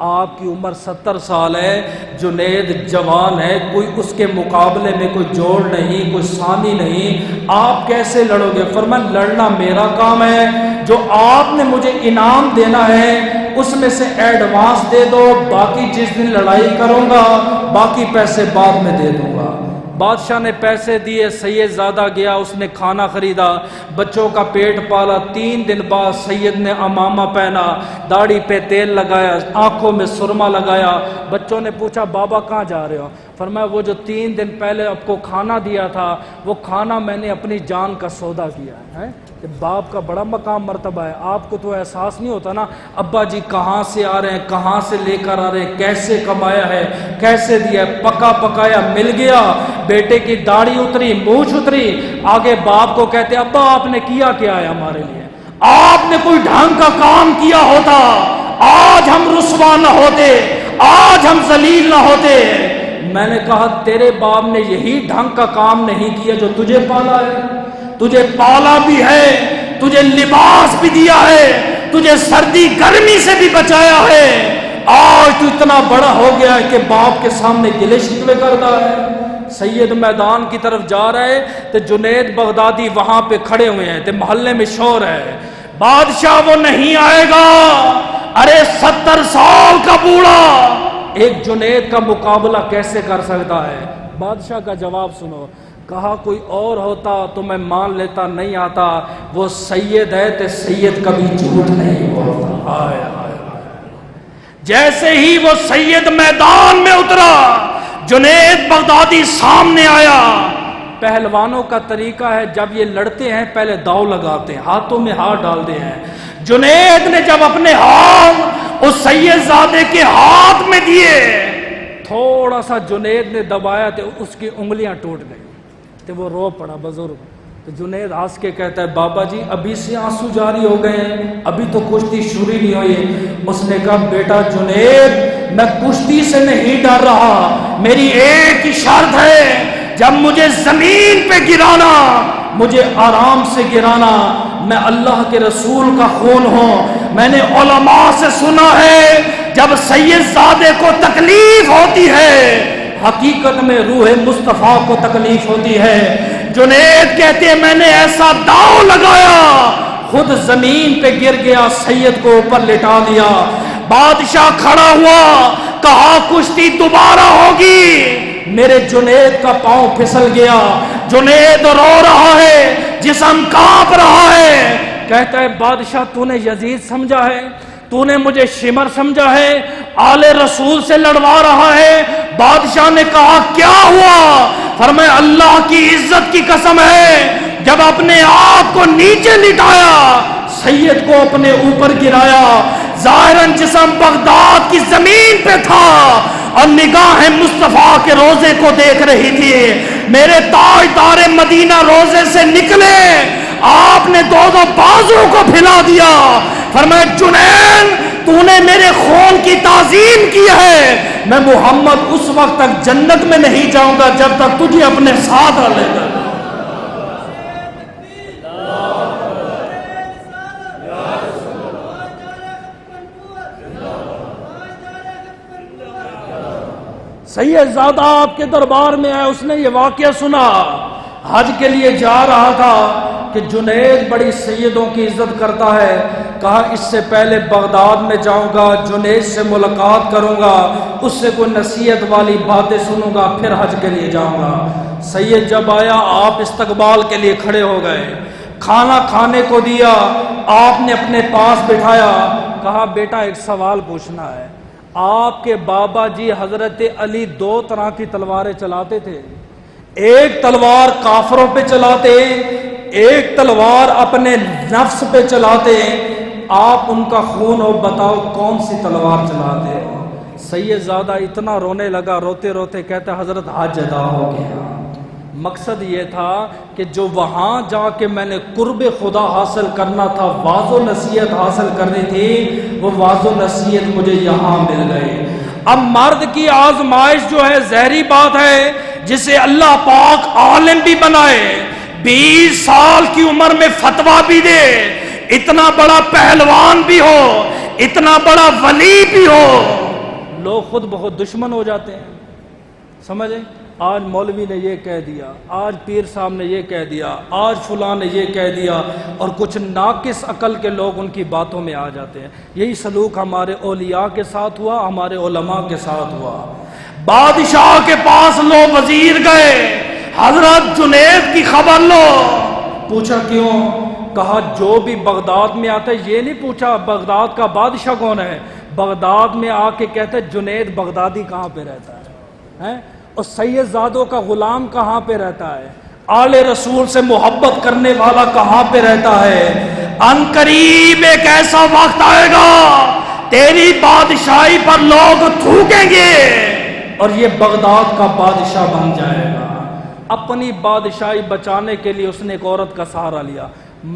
آپ کی عمر 70 سال ہے، جنید جوان ہے، کوئی اس کے مقابلے میں کوئی جوڑ نہیں، کوئی ثانی نہیں، آپ کیسے لڑو گے؟ فرمایا لڑنا میرا کام ہے، جو آپ نے مجھے انعام دینا ہے اس میں سے ایڈوانس دے دو، باقی جس دن لڑائی کروں گا باقی پیسے بعد میں دے دوں گا۔ بادشاہ نے پیسے دیے، سید زادہ گیا، اس نے کھانا خریدا، بچوں کا پیٹ پالا۔ 3 دن بعد سید نے امامہ پہنا، داڑھی پہ تیل لگایا، آنکھوں میں سرما لگایا۔ بچوں نے پوچھا بابا کہاں جا رہے ہو؟ فرمایا وہ جو 3 دن پہلے آپ کو کھانا دیا تھا وہ کھانا میں نے اپنی جان کا سودا کیا ہے۔ کہ باپ کا بڑا مقام مرتبہ ہے، آپ کو تو احساس نہیں ہوتا نا ابا جی کہاں سے آ رہے ہیں، کہاں سے لے کر آ رہے ہیں، کیسے کمایا ہے، کیسے دیا ہے، پکا پکایا مل گیا، بیٹے کی داڑھی اتری، مونچھ اتری، آگے باپ کو کہتے ابا آپ نے کیا کیا ہے ہمارے لیے، آپ نے کوئی ڈھنگ کا کام کیا ہوتا آج ہم رسوا نہ ہوتے، آج ہم ذلیل نہ ہوتے۔ میں نے کہا تیرے باپ نے یہی ڈھنگ کا کام نہیں کیا جو تجھے پالا ہے، تجھے پالا بھی ہے، تجھے لباس بھی دیا ہے، تجھے سردی گرمی سے بھی بچایا ہے، آج تو اتنا بڑا ہو گیا ہے کہ باپ کے سامنے گلے شکوے کرتا ہے۔ سید میدان کی طرف جا رہے تو جنید بغدادی وہاں پہ کھڑے ہوئے ہیں، تو محلے میں شور ہے بادشاہ وہ نہیں آئے گا، ارے 70 سال کا بوڑھا ایک جنید کا مقابلہ کیسے کر سکتا ہے؟ بادشاہ کا جواب سنو، کہا کوئی اور ہوتا تو میں مان لیتا، نہیں آتا، وہ سید ہے تو سید کبھی جھوٹ نہیں بولتا۔ جیسے ہی وہ سید میدان میں اترا جنید بغدادی سامنے آیا۔ پہلوانوں کا طریقہ ہے جب یہ لڑتے ہیں پہلے داؤ لگاتے ہیں، ہاتھوں میں ہاتھ ڈالتے ہیں۔ جنید نے جب اپنے ہاتھ اس سید زادے کے ہاتھ میں دیے، تھوڑا سا جنید نے دبایا تو اس کی انگلیاں ٹوٹ گئی، تو وہ رو پڑا بزرگ، تو جنید ہنس کے کہتا ہے بابا جی ابھی سے آنسو جاری ہو گئے ہیں، ابھی تو کشتی شروع نہیں ہوئی۔ اس نے کہا بیٹا جنید میں کشتی سے نہیں ڈر رہا، میری ایک ہی شرط ہے، جب مجھے زمین پہ گرانا مجھے آرام سے گرانا، میں اللہ کے رسول کا خون ہوں۔ میں نے علماء سے سنا ہے جب سید زادے کو تکلیف ہوتی ہے حقیقت میں روح مصطفیٰ کو تکلیف ہوتی ہے۔ جنید کہتے ہیں میں نے ایسا داؤ لگایا خود زمین پہ گر گیا، سید کو اوپر لٹا دیا۔ بادشاہ کھڑا ہوا، کہا کشتی دوبارہ ہوگی۔ میرے جنید کا پاؤں پھسل گیا، جنید رو رہا ہے، جسم کانپ رہا ہے۔ کہتا ہے بادشاہ تو نے یزید سمجھا ہے، تو نے مجھے شمر سمجھا ہے، آل رسول سے لڑوا رہا ہے۔ بادشاہ نے کہا کیا ہوا؟ فرمایا اللہ کی عزت کی قسم ہے، جب اپنے آپ کو نیچے لٹایا سید کو اپنے اوپر گرایا، ظاہراً جسم بغداد کی زمین پہ تھا اور نگاہ مصطفیٰ کے روزے کو دیکھ رہی تھی۔ میرے تاجدار مدینہ روزے سے نکلے، آپ نے دو بازو کو پھیلا دیا، فرمایا جنید تو نے میرے خون کی تعظیم کی ہے، میں محمد اس وقت تک جنت میں نہیں جاؤں گا جب تک تجھے اپنے ساتھ لے گا۔ سید زادہ آپ کے دربار میں آیا، اس نے یہ واقعہ سنا، حج کے لیے جا رہا تھا کہ جنید بڑی سیدوں کی عزت کرتا ہے، کہا اس سے پہلے بغداد میں جاؤں گا، جنید سے ملاقات کروں گا، اس سے کوئی نصیحت والی باتیں سنوں گا، پھر حج کے لیے جاؤں گا۔ سید جب آیا آپ استقبال کے لیے کھڑے ہو گئے، کھانا کھانے کو دیا، آپ نے اپنے پاس بٹھایا، کہا بیٹا ایک سوال پوچھنا ہے، آپ کے بابا جی حضرت علی دو طرح کی تلواریں چلاتے تھے، ایک تلوار کافروں پہ چلاتے، ایک تلوار اپنے نفس پہ چلاتے، آپ ان کا خون ہو، بتاؤ کون سی تلوار چلاتے ہو؟ سید زادہ اتنا رونے لگا، روتے روتے کہتا حضرت حج ادا ہو گیا، مقصد یہ تھا کہ جو وہاں جا کے میں نے قرب خدا حاصل کرنا تھا، واعظ و نصیحت حاصل کرنی تھی، وہ واعظ و نصیحت مجھے یہاں مل گئی۔ اب مرد کی آزمائش جو ہے ظاہری بات ہے، جسے اللہ پاک عالم بھی بنائے، 20 سال کی عمر میں فتویٰ بھی دے، اتنا بڑا پہلوان بھی ہو، اتنا بڑا ولی بھی ہو، لوگ خود بہت دشمن ہو جاتے ہیں۔ سمجھیں، آج مولوی نے یہ کہہ دیا، آج پیر صاحب نے یہ کہہ دیا، آج فلاں نے یہ کہہ دیا، اور کچھ ناقص عقل کے لوگ ان کی باتوں میں آ جاتے ہیں۔ یہی سلوک ہمارے اولیاء کے ساتھ ہوا، ہمارے علماء کے ساتھ ہوا۔ بادشاہ کے پاس لو وزیر گئے، حضرت جنید کی خبر لو۔ پوچھا کیوں؟ کہا جو بھی بغداد میں آتا ہے، یہ نہیں پوچھا بغداد کا بادشاہ کون ہے، بغداد میں آ کے کہتے جنید بغدادی کہاں پہ رہتا ہے، اور سید زادوں کا غلام کہاں پہ رہتا ہے، آل رسول سے محبت کرنے والا کہاں پہ رہتا ہے۔ ان قریب ایک ایسا وقت آئے گا تیری بادشاہی پر لوگ تھوکیں گے اور یہ بغداد کا بادشاہ بن جائے گا۔ اپنی بادشاہی بچانے کے لیے اس نے ایک عورت کا سہارا لیا۔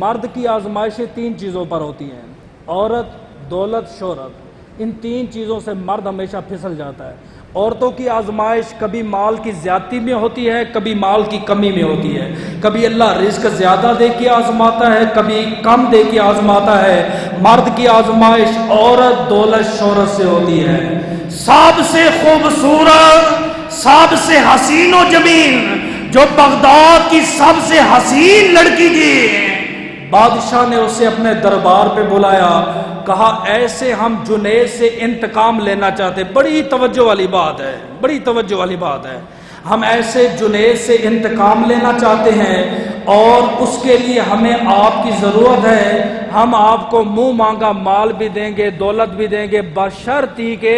مرد کی آزمائشیں 3 چیزوں پر ہوتی ہیں، عورت، دولت، شہرت، ان 3 چیزوں سے مرد ہمیشہ پھسل جاتا ہے۔ عورتوں کی آزمائش کبھی مال کی زیادتی میں ہوتی ہے، کبھی مال کی کمی میں ہوتی ہے، کبھی اللہ رزق زیادہ دے کے آزماتا ہے، کبھی کم دے کے آزماتا ہے۔ مرد کی آزمائش عورت، دولت، شہرت سے ہوتی ہے۔ سب سے خوبصورت، سب سے حسین و جمیل جو بغداد کی سب سے حسین لڑکی تھی، بادشاہ نے اسے اپنے دربار پہ بلایا، کہا ایسے ہم جنید سے انتقام لینا چاہتے، بڑی توجہ والی بات ہے، بڑی توجہ والی بات ہے، ہم ایسے جنید سے انتقام لینا چاہتے ہیں اور اس کے لیے ہمیں آپ کی ضرورت ہے، ہم آپ کو منہ مانگا مال بھی دیں گے، دولت بھی دیں گے، بشرطی کہ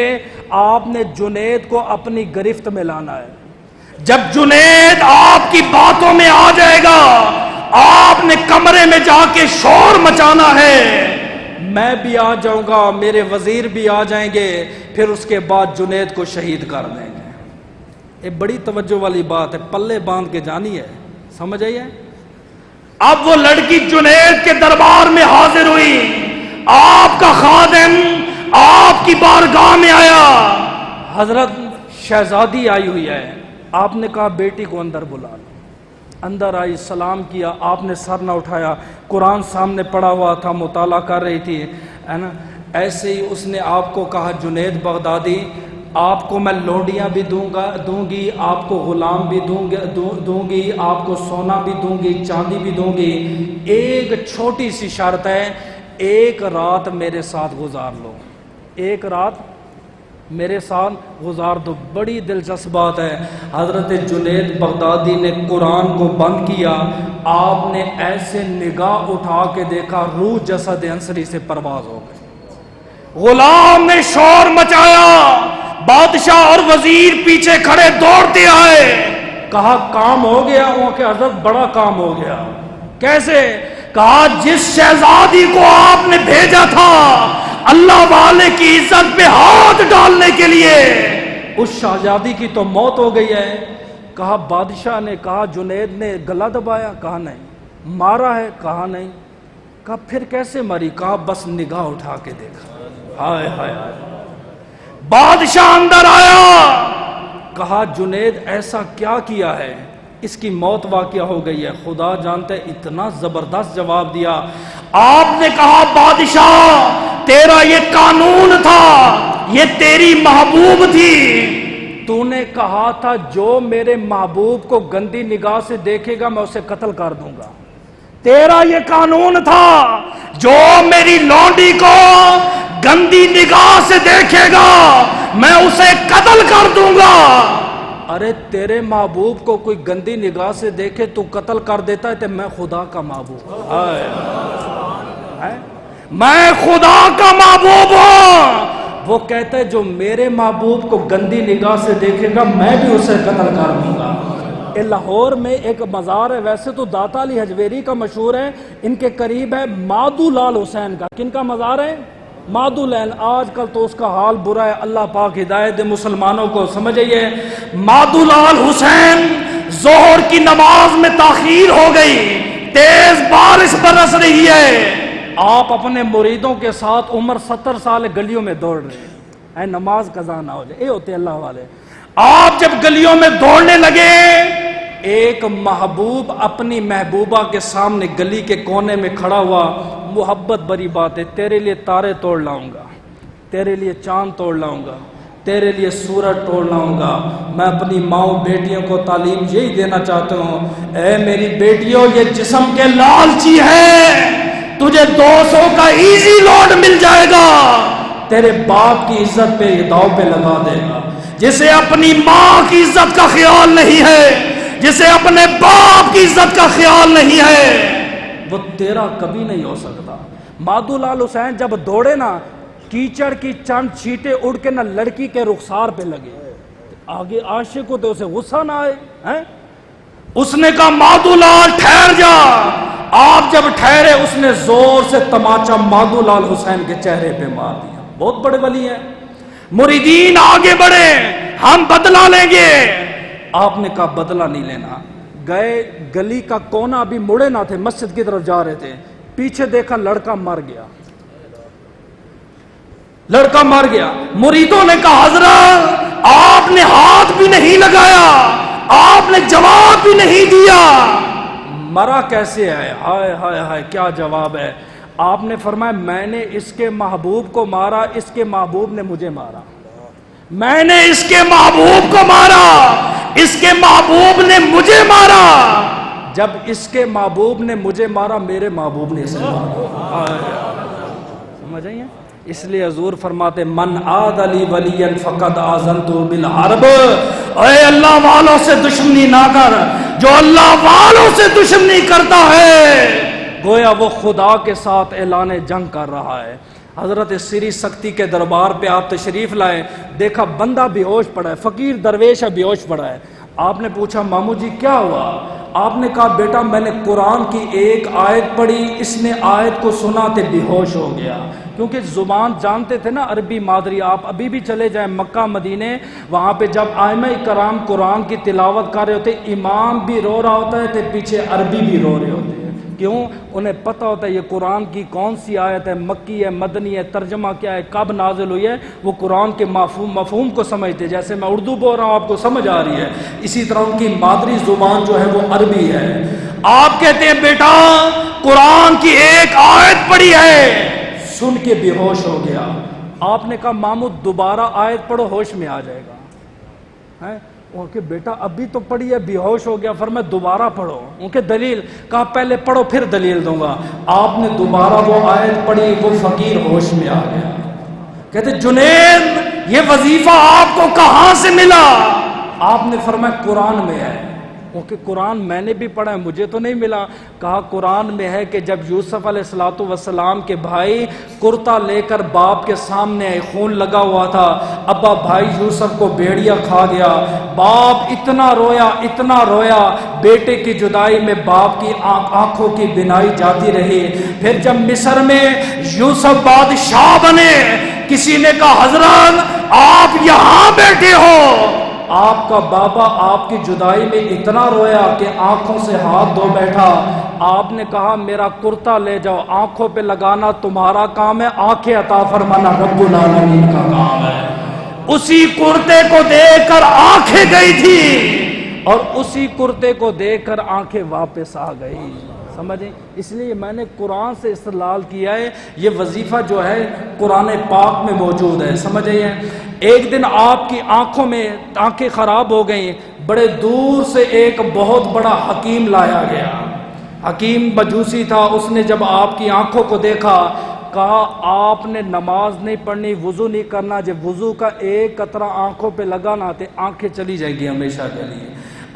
آپ نے جنید کو اپنی گرفت میں لانا ہے۔ جب جنید آپ کی باتوں میں آ جائے گا، آپ نے کمرے میں جا کے شور مچانا ہے، میں بھی آ جاؤں گا، میرے وزیر بھی آ جائیں گے، پھر اس کے بعد جنید کو شہید کر دیں گے۔ یہ بڑی توجہ والی بات ہے، پلے باندھ کے جانی ہے، سمجھ آئیے؟ اب وہ لڑکی جنید کے دربار میں حاضر ہوئی، آپ کا خادم آپ کی بارگاہ میں آیا، حضرت شہزادی آئی ہوئی ہے، آپ نے کہا بیٹی کو اندر بلا لو۔ اندر آئی، سلام کیا، آپ نے سر نہ اٹھایا، قرآن سامنے پڑا ہوا تھا، مطالعہ کر رہی تھی، ہے نا۔ ایسے ہی اس نے آپ کو کہا جنید بغدادی آپ کو میں لونڈیاں بھی دوں گی، آپ کو غلام بھی دوں گی، آپ کو سونا بھی دوں گی، چاندی بھی دوں گی، ایک چھوٹی سی شرط ہے، ایک رات میرے ساتھ گزار لو، ایک رات میرے ساتھ گزار دو۔ بڑی دلچسپ بات ہے، حضرت جنید بغدادی نے قرآن کو بند کیا، آپ نے ایسے نگاہ اٹھا کے دیکھا، روح جسد انصری سے پرواز ہو گئی۔ غلام نے شور مچایا، بادشاہ اور وزیر پیچھے کھڑے دوڑتے آئے، کہا کام ہو گیا؟ وہ کہ حضرت بڑا کام ہو گیا۔ کیسے؟ کہا جس شہزادی کو آپ نے بھیجا تھا اللہ والے کی عزت پہ ہاتھ ڈالنے کے لیے، اس شہزادی کی تو موت ہو گئی ہے۔ کہا بادشاہ نے کہا جنید نے گلا دبایا؟ کہا نہیں۔ مارا ہے؟ کہا نہیں۔ کہا پھر کیسے مری؟ کہا بس نگاہ اٹھا کے دیکھا۔ ہائے ہائے ہائے۔ بادشاہ اندر آیا، کہا جنید ایسا کیا کیا ہے؟ اس کی موت واقع ہو گئی ہے۔ خدا جانتے اتنا زبردست جواب دیا۔ آپ نے کہا بادشاہ تیرا یہ قانون تھا، یہ تیری محبوب تھی، تو نے کہا تھا جو میرے محبوب کو گندی نگاہ سے دیکھے گا میں اسے قتل کر دوں گا، تیرا یہ قانون تھا جو میری لونڈی کو گندی نگاہ سے دیکھے گا میں اسے قتل کر دوں گا۔ ارے تیرے محبوب کو کوئی گندی نگاہ سے دیکھے تو قتل کر دیتا ہے، تو میں خدا کا محبوب ہوں، میں خدا کا محبوب ہوں۔ وہ کہتا ہے جو میرے محبوب کو گندی نگاہ سے دیکھے گا میں بھی اسے قتل کر دوں گا۔ لاہور میں ایک مزار ہے، ویسے تو داتا علی حجویری کا مشہور ہے، ان کے قریب ہے مادو لال حسین کا۔ کن کا مزار ہے؟ مادو لال۔ آج کل تو اس کا حال برا ہے، اللہ پاک ہدایت دے مسلمانوں کو۔ سمجھئے مادو لال حسین، ظہر کی نماز میں تاخیر ہو گئی، تیز بارش برس رہی ہے، آپ اپنے مریدوں کے ساتھ عمر 70 سال گلیوں میں دوڑ رہے ہیں، نماز قضا نہ ہو جائے، یہ ہوتے اللہ والے۔ آپ جب گلیوں میں دوڑنے لگے، ایک محبوب اپنی محبوبہ کے سامنے گلی کے کونے میں کھڑا ہوا، محبت بری بات ہے، تیرے لیے تارے توڑ لاؤں گا، تیرے لیے چاند توڑ لاؤں گا، تیرے لیے سورج توڑ لاؤں گا، میں اپنی ماؤں بیٹیوں کو تعلیم یہی دینا چاہتا ہوں، اے میری بیٹیوں یہ جسم کے لالچی ہے، تجھے 200 کا ایزی لوڈ مل جائے گا، تیرے باپ کی عزت پہ یہ داؤ پہ لگا دے گا۔ جسے اپنی ماں کی عزت کا خیال نہیں ہے، جسے اپنے باپ کی عزت کا خیال نہیں ہے، وہ تیرا کبھی نہیں ہو سکتا۔ مادو لال حسین جب دوڑے نا، کیچڑ کی چند چھینٹیں اڑ کے نہ لڑکی کے رخسار پہ لگے، آگے عاشق کو تو اسے غصہ نہ آئے، اس نے کہا مادو لال ٹھہر جا۔ آپ جب ٹھہرے، اس نے زور سے تماچا مادو لال حسین کے چہرے پہ مار دیا۔ بہت بڑے ولی ہیں۔ مریدین آگے بڑھے، ہم بدلہ لیں گے۔ آپ نے کہا بدلہ نہیں لینا۔ گئے، گلی کا کونا ابھی مڑے نہ تھے، مسجد کی طرف جا رہے تھے، پیچھے دیکھا لڑکا مر گیا، لڑکا مر گیا۔ مریدوں نے کہا حضرت آپ نے ہاتھ بھی نہیں لگایا، آپ نے جواب بھی نہیں دیا، مرا کیسے ہے؟ ہائے ہائے ہائے کیا جواب ہے؟ آپ نے فرمایا میں نے اس کے محبوب کو مارا، اس کے محبوب نے مجھے مارا، میں نے اس کے محبوب کو مارا، اس کے محبوب نے مجھے مارا، جب اس کے محبوب نے مجھے مارا میرے محبوب نے اسے مارا۔ سمجھ آئیے؟ اس لیے حضور فرماتے من عاد علی ولی فقد آذنتہ بالحرب، اے اللہ والوں سے دشمنی نہ کر، جو اللہ والوں سے دشمنی کرتا ہے گویا وہ خدا کے ساتھ اعلان جنگ کر رہا ہے۔ حضرت سری سکتی کے دربار پہ آپ تشریف لائے، دیکھا بندہ بے ہوش پڑا ہے، فقیر درویش ہے بے ہوش پڑا ہے۔ آپ نے پوچھا مامو جی کیا ہوا؟ آپ نے کہا بیٹا میں نے قرآن کی ایک آیت پڑھی، اس نے آیت کو سنا تو بے ہوش ہو گیا، کیونکہ زبان جانتے تھے نا عربی مادری۔ آپ ابھی بھی چلے جائیں مکہ مدینے، وہاں پہ جب ائمہ کرام قرآن کی تلاوت کر رہے ہوتے، امام بھی رو رہا ہوتا ہے تو پیچھے عربی بھی رو رہے ہوتے ہیں، کیوں؟ انہیں پتہ ہوتا ہے یہ قرآن کی کون سی آیت ہے، مکی ہے، مدنی ہے، ترجمہ کیا ہے، کب نازل ہوئی ہے، وہ قرآن کے مفہوم کو سمجھتے. جیسے میں اردو بول رہا ہوں آپ کو سمجھ آ رہی ہے، اسی طرح ان کی مادری زبان جو ہے وہ عربی ہے. آپ کہتے ہیں بیٹا قرآن کی ایک آیت پڑھی ہے، سن کے بے ہوش ہو گیا. آپ نے کہا محمود دوبارہ آیت پڑھو ہوش میں آ جائے گا. ان کے بیٹا ابھی تو پڑھی ہے، بے ہوش ہو گیا. فرمایا دوبارہ پڑھو. ان کے دلیل کہا پہلے پڑھو پھر دلیل دوں گا. آپ نے دوبارہ وہ آیت پڑھی، وہ فقیر ہوش میں آ گیا. کہتے جنید یہ وظیفہ آپ کو کہاں سے ملا؟ آپ نے فرمایا قرآن میں ہے. کہ قرآن میں نے بھی پڑھا ہے، مجھے تو نہیں ملا. کہا قرآن میں ہے کہ جب یوسف علیہ السلام کے بھائی کرتا لے کر باپ کے سامنے خون لگا ہوا تھا، ابا بھائی یوسف کو بھیڑیا کھا گیا، باپ اتنا رویا بیٹے کی جدائی میں باپ کی آنکھوں کی بینائی جاتی رہی. پھر جب مصر میں یوسف بادشاہ بنے، کسی نے کہا حضرت آپ یہاں بیٹھے ہو. آپ کا بابا آپ کی جدائی میں اتنا رویا کہ آنکھوں سے ہاتھ دھو بیٹھا. آپ نے کہا میرا کرتا لے جاؤ، آنکھوں پہ لگانا تمہارا کام ہے، آنکھیں عطا فرمانا رب العالمین کا کام ہے. اسی کرتے کو دیکھ کر آنکھیں گئی تھی اور اسی کرتے کو دیکھ کر آنکھیں واپس آ گئی. سمجھیں؟ اس لیے میں نے قرآن سے استدلال کیا ہے. یہ وظیفہ جو ہے قرآن پاک میں موجود ہے. سمجھیں؟ ایک دن آپ کی آنکھوں میں آنکھیں خراب ہو گئیں، بڑے دور سے ایک بہت بڑا حکیم لایا گیا. حکیم مجوسی تھا. اس نے جب آپ کی آنکھوں کو دیکھا کہا آپ نے نماز نہیں پڑھنی، وضو نہیں کرنا. جب وضو کا ایک قطرہ آنکھوں پہ لگانا تو آنکھیں چلی جائیں گی ہمیشہ کے لیے.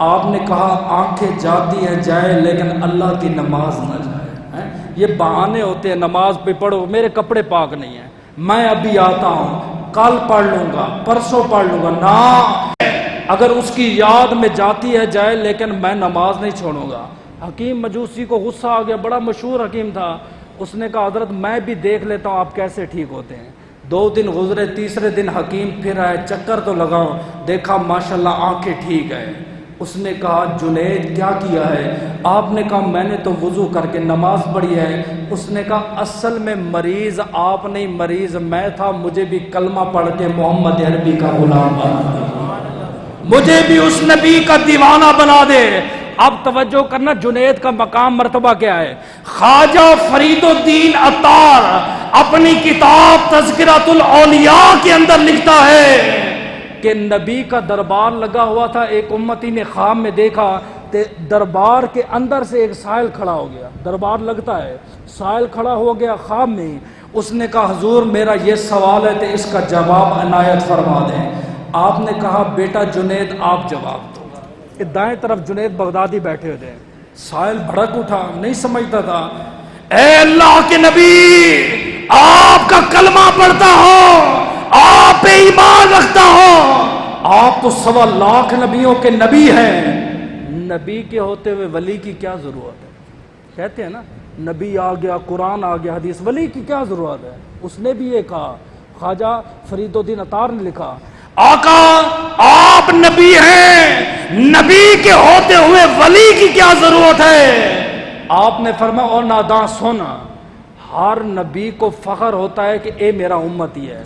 آپ نے کہا آنکھیں جاتی ہیں جائے لیکن اللہ کی نماز نہ جائے. یہ بہانے ہوتے ہیں، نماز پہ پڑھو، میرے کپڑے پاک نہیں ہیں، میں ابھی آتا ہوں، کل پڑھ لوں گا، پرسوں پڑھ لوں گا. نہ، اگر اس کی یاد میں جاتی ہے جائے لیکن میں نماز نہیں چھوڑوں گا. حکیم مجوسی کو غصہ آ گیا، بڑا مشہور حکیم تھا. اس نے کہا حضرت میں بھی دیکھ لیتا ہوں آپ کیسے ٹھیک ہوتے ہیں. 2 دن گزرے، تیسرے دن حکیم پھر آئے، چکر تو لگاؤ. دیکھا ماشاءاللہ آنکھیں ٹھیک ہے. اس نے کہا جنید کیا کیا ہے؟ آپ نے کہا میں نے تو وضو کر کے نماز پڑھی ہے. اس نے کہا اصل میں مریض آپ نہیں، مریض میں تھا. مجھے بھی کلمہ پڑھ کے محمد عربی کا غلام بنا دے، مجھے بھی اس نبی کا دیوانہ بنا دے. اب توجہ کرنا، جنید کا مقام مرتبہ کیا ہے. خواجہ فرید الدین عطار اپنی کتاب تذکرۃ الاولیاء کے اندر لکھتا ہے کہ نبی کا دربار لگا ہوا تھا. ایک امتی نے خواب میں دیکھا کہ دربار کے اندر سے ایک سائل کھڑا ہو گیا. دربار لگتا ہے، سائل کھڑا ہو گیا خواب میں. اس نے کہا حضور میرا یہ سوال ہے تو اس کا جواب عنایت فرما دیں. آپ نے کہا بیٹا جنید آپ جواب دو. دائیں طرف جنید بغدادی بیٹھے ہوئے تھے. سائل بھڑک اٹھا، نہیں سمجھتا تھا. اے اللہ کے نبی، آپ کا کلمہ پڑھتا ہوں، آپ پہ ایمان رکھتا ہوں، آپ تو 1.25 لاکھ نبیوں کے نبی ہیں. نبی کے ہوتے ہوئے ولی کی کیا ضرورت ہے؟ کہتے ہیں نا نبی آ گیا، قرآن آ گیا، حدیث، ولی کی کیا ضرورت ہے؟ اس نے بھی یہ کہا. خواجہ فرید الدین عطار نے لکھا آقا آپ نبی ہیں، نبی کے ہوتے ہوئے ولی کی کیا ضرورت ہے؟ آپ نے فرمایا اور ناداں سونا، ہر نبی کو فخر ہوتا ہے کہ اے میرا امتی ہے.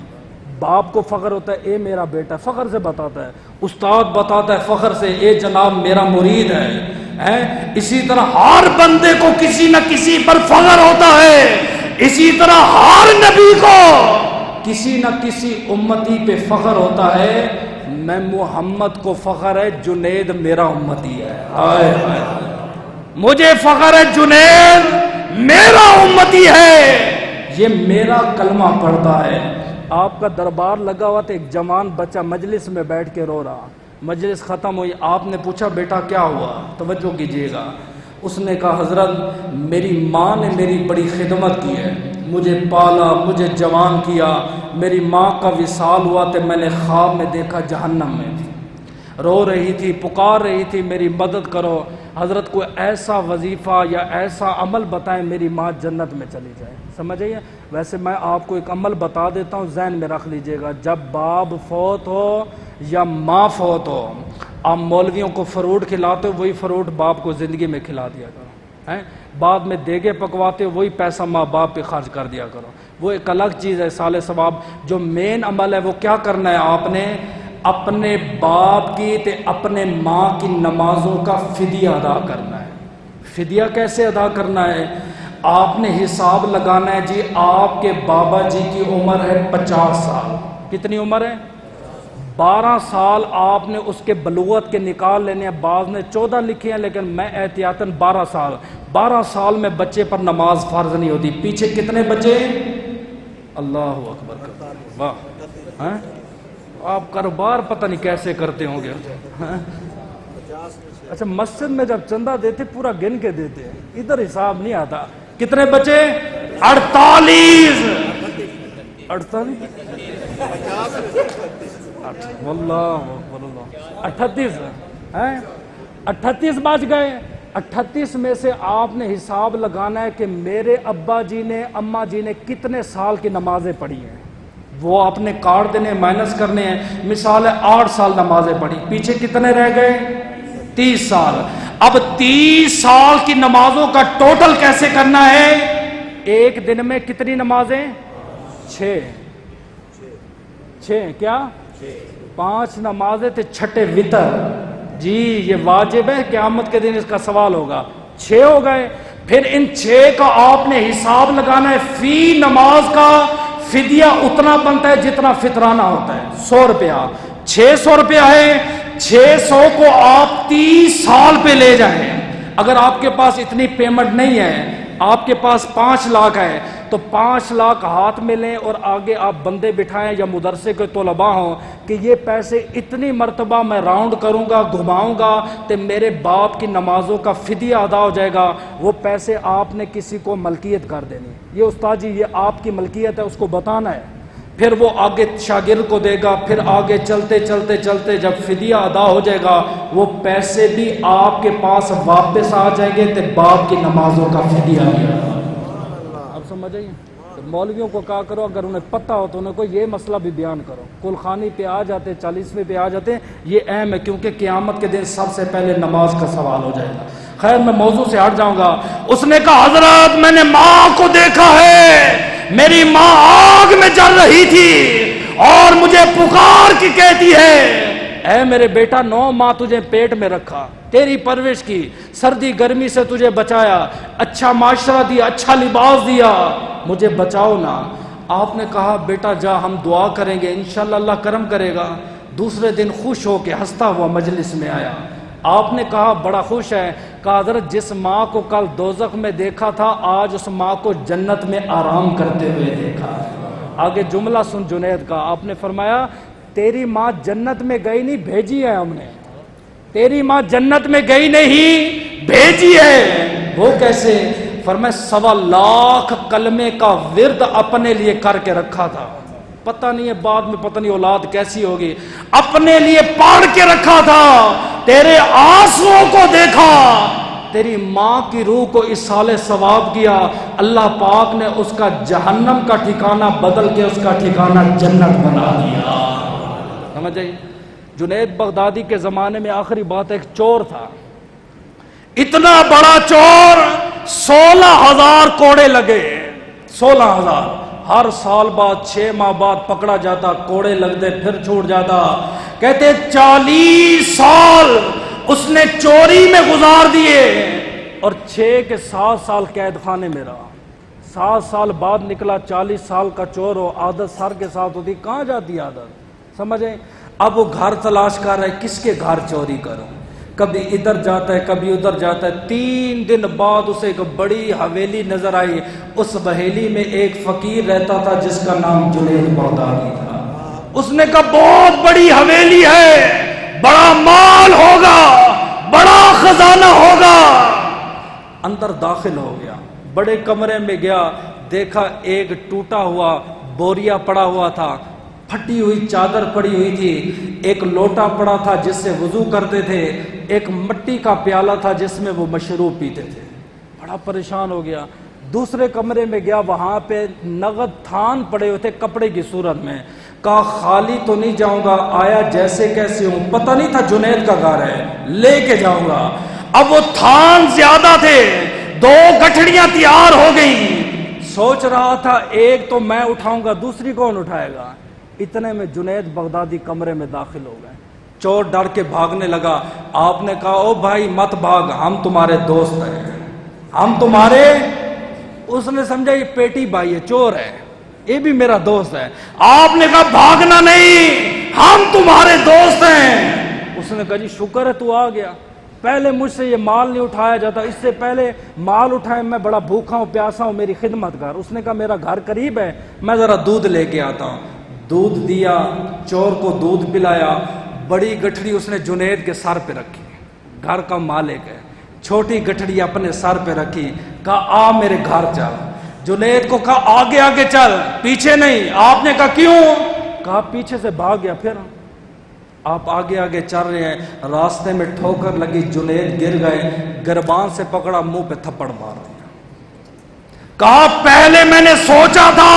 باپ کو فخر ہوتا ہے اے میرا بیٹا، فخر سے بتاتا ہے. استاد بتاتا ہے فخر سے اے جناب میرا مرید ہے. اسی طرح ہر بندے کو کسی نہ کسی پر فخر ہوتا ہے. اسی طرح ہر نبی کو کسی نہ کسی امتی پہ فخر ہوتا ہے. میں محمد کو فخر ہے جنید میرا امتی ہے. ہائے ہائے، مجھے فخر ہے جنید میرا امتی ہے، یہ میرا کلمہ پڑھتا ہے. آپ کا دربار لگا ہوا تھا، ایک جوان بچہ مجلس میں بیٹھ کے رو رہا. مجلس ختم ہوئی، آپ نے پوچھا بیٹا کیا ہوا؟ توجہ کیجیے گا. اس نے کہا حضرت میری ماں نے میری بڑی خدمت کی ہے، مجھے پالا، مجھے جوان کیا. میری ماں کا وصال ہوا تو میں نے خواب میں دیکھا جہنم میں تھی، رو رہی تھی، پکار رہی تھی میری مدد کرو. حضرت کوئی ایسا وظیفہ یا ایسا عمل بتائیں میری ماں جنت میں چلی جائے. سمجھئے؟ ویسے میں آپ کو ایک عمل بتا دیتا ہوں، ذہن میں رکھ لیجئے گا. جب باپ فوت ہو یا ماں فوت ہو، آپ مولویوں کو فروٹ کھلاتے ہو، وہی فروٹ باپ کو زندگی میں کھلا دیا کرو. ہیں، بعد میں دیگے پکواتے ہو وہی پیسہ ماں باپ پہ خرچ کر دیا کرو، وہ ایک الگ چیز ہے صالح ثواب۔ جو مین عمل ہے وہ کیا کرنا ہے، آپ نے اپنے باپ کی تے اپنے ماں کی نمازوں کا فدیہ ادا کرنا ہے۔ فدیہ کیسے ادا کرنا ہے، آپ نے حساب لگانا ہے جی آپ کے بابا جی کی عمر ہے 50 سال، کتنی عمر ہے، 12 سال آپ نے اس کے بلوغت کے نکال لینے ہیں، بعض نے 14 لکھے ہیں لیکن میں احتیاطاً 12 سال، 12 سال میں بچے پر نماز فرض نہیں ہوتی۔ پیچھے کتنے بچے، اللہ اکبر، واہ، ہاں آپ کاروبار پتہ نہیں کیسے کرتے ہوں گے، ہاں؟ اچھا مسجد میں جب چندہ دیتے پورا گن کے دیتے ہیں، ادھر حساب نہیں آتا۔ کتنے بچے، 48، 38 ہیں، 38 بچ گئے۔ 38 میں سے آپ نے حساب لگانا ہے کہ میرے ابا جی نے اماں جی نے کتنے سال کی نمازیں پڑھی ہیں، وہ آپ نے کاٹ دینے مائنس کرنے ہیں۔ مثال ہے 8 سال نمازیں پڑھی، پیچھے کتنے رہ گئے، 30 سال۔ اب 30 سال کی نمازوں کا ٹوٹل کیسے کرنا ہے، ایک دن میں کتنی نمازیں، 6 کیا، 5 نمازیں تھے، چھٹے وطر، جی یہ واجب ہے، قیامت کے دن اس کا سوال ہوگا، 6 ہو گئے۔ پھر ان 6 کا آپ نے حساب لگانا ہے، فی نماز کا فدیہ اتنا بنتا ہے جتنا فطرانہ ہوتا ہے، 100 روپیہ، 600 روپیہ ہے، 600 کو آپ 30 سال پہ لے جائیں۔ اگر آپ کے پاس اتنی پیمنٹ نہیں ہے، آپ کے پاس 5 لاکھ ہے تو 5 لاکھ ہاتھ میں لیں اور آگے آپ بندے بٹھائیں یا مدرسے کے طلباء ہوں کہ یہ پیسے اتنی مرتبہ میں راؤنڈ کروں گا، گھماؤں گا تو میرے باپ کی نمازوں کا فدیہ ادا ہو جائے گا۔ وہ پیسے آپ نے کسی کو ملکیت کر دینی، یہ استاد جی یہ آپ کی ملکیت ہے، اس کو بتانا ہے، پھر وہ آگے شاگرد کو دے گا، پھر آگے چلتے چلتے چلتے جب فدیہ ادا ہو جائے گا وہ پیسے بھی آپ کے پاس واپس آ جائیں گے تو باپ کی نمازوں کا فدیہ ہے۔ اب سمجھ آئیے، مولویوں کو کہا کرو اگر انہیں پتہ ہو تو انہیں کو یہ مسئلہ بھی بیان کرو، کل خانی پہ آ جاتے، 40ویں پہ آ جاتے ہیں، یہ اہم ہے کیونکہ قیامت کے دن سب سے پہلے نماز کا سوال ہو جائے گا۔ خیر میں موضوع سے ہٹ جاؤں گا۔ اس نے کہا حضرت میں نے ماں کو دیکھا ہے، میری ماں آگ میں جل رہی تھی اور مجھے پکار کی کہتی ہے، اے میرے بیٹا 9 ماہ تجھے پیٹ میں رکھا، تیری پرورش کی، سردی گرمی سے تجھے بچایا، اچھا معاشرہ دیا، اچھا لباس دیا، مجھے بچاؤ نا۔ آپ نے کہا بیٹا جا ہم دعا کریں گے، انشاءاللہ اللہ کرم کرے گا۔ دوسرے دن خوش ہو کے ہنستا ہوا مجلس میں آیا۔ آپ نے کہا بڑا خوش ہے، کہا حضرت جس ماں کو کل دوزخ میں دیکھا تھا آج اس ماں کو جنت میں آرام کرتے ہوئے دیکھا۔ آگے جملہ سن جنید کا، آپ نے فرمایا تیری ماں جنت میں گئی نہیں بھیجی ہے ہم نے، تیری ماں جنت میں گئی نہیں بھیجی ہے۔ وہ کیسے؟ فرمایا 1.25 لاکھ کلمے کا ورد اپنے لیے کر کے رکھا تھا، پتہ نہیں ہے بعد میں پتہ نہیں اولاد کیسی ہوگی، اپنے لیے پاڑ کے رکھا تھا، تیرے آنسوؤں کو دیکھا، تیری ماں کی روح کو اصالِ ثواب کیا، اللہ پاک نے اس کا جہنم کا ٹھکانہ بدل کے اس کا ٹھکانہ جنت بنا دیا۔ سمجھ آئی؟ جنید بغدادی کے زمانے میں آخری بات ایک چور تھا، اتنا بڑا چور، 16,000 کوڑے لگے، 16,000، ہر سال بعد 6 ماہ بعد پکڑا جاتا، کوڑے لگتے پھر چھوٹ جاتا۔ کہتے 40 سال اس نے چوری میں گزار دیے اور 6 کے 7 سال قید خانے میں رہا۔ 7 سال بعد نکلا، 40 سال کا چور ہو، عادت سر کے ساتھ ہوتی، کہاں جاتی عادت، سمجھیں؟ اب وہ گھر تلاش کر رہا ہے کس کے گھر چوری کروں، کبھی ادھر جاتا ہے کبھی ادھر جاتا ہے۔ 3 دن بعد اسے ایک بڑی حویلی نظر آئی، اس حویلی میں ایک فقیر رہتا تھا جس کا نام جنید بغدادی تھا۔ اس نے کہا بہت بڑی حویلی ہے، بڑا مال ہوگا، بڑا خزانہ ہوگا۔ اندر داخل ہو گیا، بڑے کمرے میں گیا، دیکھا ایک ٹوٹا ہوا بوریا پڑا ہوا تھا، پھٹی ہوئی چادر پڑی ہوئی تھی، ایک لوٹا پڑا تھا جس سے وضو کرتے تھے، ایک مٹی کا پیالہ تھا جس میں وہ مشروب پیتے تھے۔ بڑا پریشان ہو گیا، دوسرے کمرے میں گیا، وہاں پہ نقد تھان پڑے ہوئے تھے کپڑے کی صورت میں۔ کہا خالی تو نہیں جاؤں گا، آیا جیسے کیسے ہوں، پتہ نہیں تھا جنید کا گھر ہے، لے کے جاؤں گا۔ اب وہ تھان زیادہ تھے، دو گٹھڑیاں تیار ہو گئی، سوچ رہا تھا ایک تو میں اٹھاؤں گا، دوسری کون اٹھائے گا؟ اتنے میں جنید بغدادی کمرے میں داخل ہو گئے، چور ڈر کے بھاگنے لگا۔ آپ نے کہا او بھائی مت بھاگ، ہم تمہارے دوست ہیں، ہم تمہارے، اس نے سمجھا یہ پیٹی بھائی ہے، چور ہے، یہ بھی میرا دوست ہے۔ آپ نے کہا بھاگنا نہیں، ہم تمہارے دوست ہیں۔ اس نے کہا جی شکر ہے تو آ گیا، پہلے مجھ سے یہ مال نہیں اٹھایا جاتا، اس سے پہلے مال اٹھائے میں بڑا بھوکا ہوں پیاسا ہوں، میری خدمت کر۔ اس نے کہا میرا گھر قریب ہے، میں ذرا دودھ لے کے آتا ہوں۔ دودھ دیا، چور کو دودھ پلایا، بڑی گٹھڑی اس نے جنید کے سر پہ رکھی، گھر کا مالک ہے، چھوٹی گٹھڑی اپنے سر پہ رکھی، کہا آ میرے گھر چل۔ جنید کو کہا آگے آگے چل، پیچھے نہیں۔ آپ نے کہا کیوں؟ کہا پیچھے سے بھاگ گیا۔ پھر آپ آگے آگے چل رہے ہیں، راستے میں ٹھوکر لگی، جنید گر گئے، گربان سے پکڑا، منہ پہ تھپڑ مار دیا۔ کہا پہلے میں نے سوچا تھا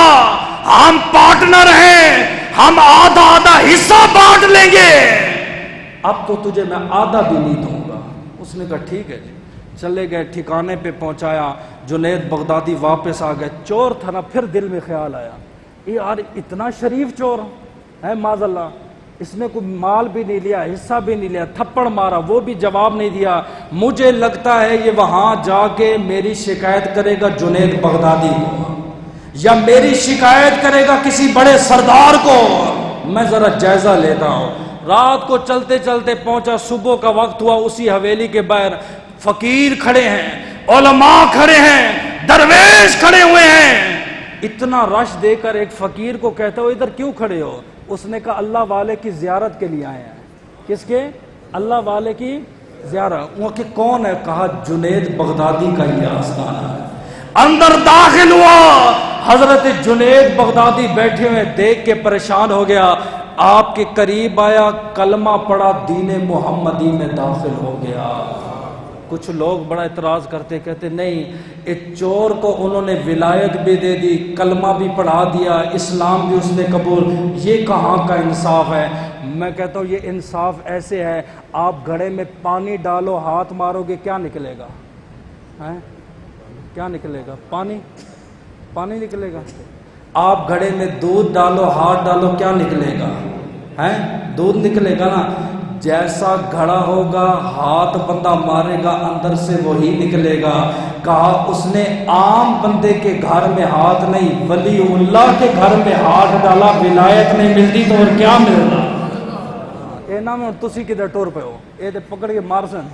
ہم پارٹنر ہیں، ہم آدھا آدھا حصہ بانٹ لیں گے، اب تو تجھے میں آدھا بھی نہیں دوں گا۔ اس نے کہا ٹھیک ہے جی۔ چلے گئے، ٹھکانے پہ پہنچایا، جنید بغدادی واپس آ گئے۔ چور تھا نا، پھر دل میں خیال آیا یار اتنا شریف چور ہے معاذ اللہ، اس نے کوئی مال بھی نہیں لیا، حصہ بھی نہیں لیا، تھپڑ مارا وہ بھی جواب نہیں دیا، مجھے لگتا ہے یہ وہاں جا کے میری شکایت کرے گا جنید بغدادی کو، یا میری شکایت کرے گا کسی بڑے سردار کو، میں ذرا جائزہ لیتا ہوں۔ رات کو چلتے چلتے پہنچا، صبح کا وقت ہوا، اسی حویلی کے باہر فقیر کھڑے ہیں، علماء کھڑے ہیں، درویش کھڑے ہوئے ہیں۔ اتنا رش دے کر ایک فقیر کو کہتا ہو ادھر کیوں کھڑے ہو؟ اس نے کہا اللہ والے کی زیارت کے لیے آئے ہیں۔ کس کے؟ اللہ والے کی زیارت۔ وہ کہ کون ہے؟ کہا جنید بغدادی کا یہ آستانہ ہے۔ اندر داخل ہوا، حضرت جنید بغدادی بیٹھے ہوئے دیکھ کے پریشان ہو گیا، آپ کے قریب آیا، کلمہ پڑھا، دین محمدی میں داخل ہو گیا۔ کچھ لوگ بڑا اعتراض کرتے، کہتے نہیں ایک چور کو انہوں نے ولایت بھی دے دی، کلمہ بھی پڑھا دیا، اسلام بھی اس نے قبول، یہ کہاں کا انصاف ہے؟ میں کہتا ہوں یہ انصاف ایسے ہے، آپ گھڑے میں پانی ڈالو، ہاتھ مارو گے، کیا نکلے گا؟ کیا نکلے گا؟ پانی نکلے گا۔ آپ گھڑے میں دودھ ڈالو، ہاتھ ڈالو، کیا نکلے گا؟ دودھ نکلے گا نا۔ جیسا گھڑا ہوگا، ہاتھ بندہ مارے گا، اندر سے وہی نکلے گا۔ کہا اس نے عام بندے کے گھر میں ہاتھ نہیں، ولی اللہ کے گھر میں ہاتھ ڈالا، ولایت نہیں ملتی تو اور کیا ملنا؟ اے نام تسی کدھر ٹور پہ ہو، اے تے پکڑ کے مارسن،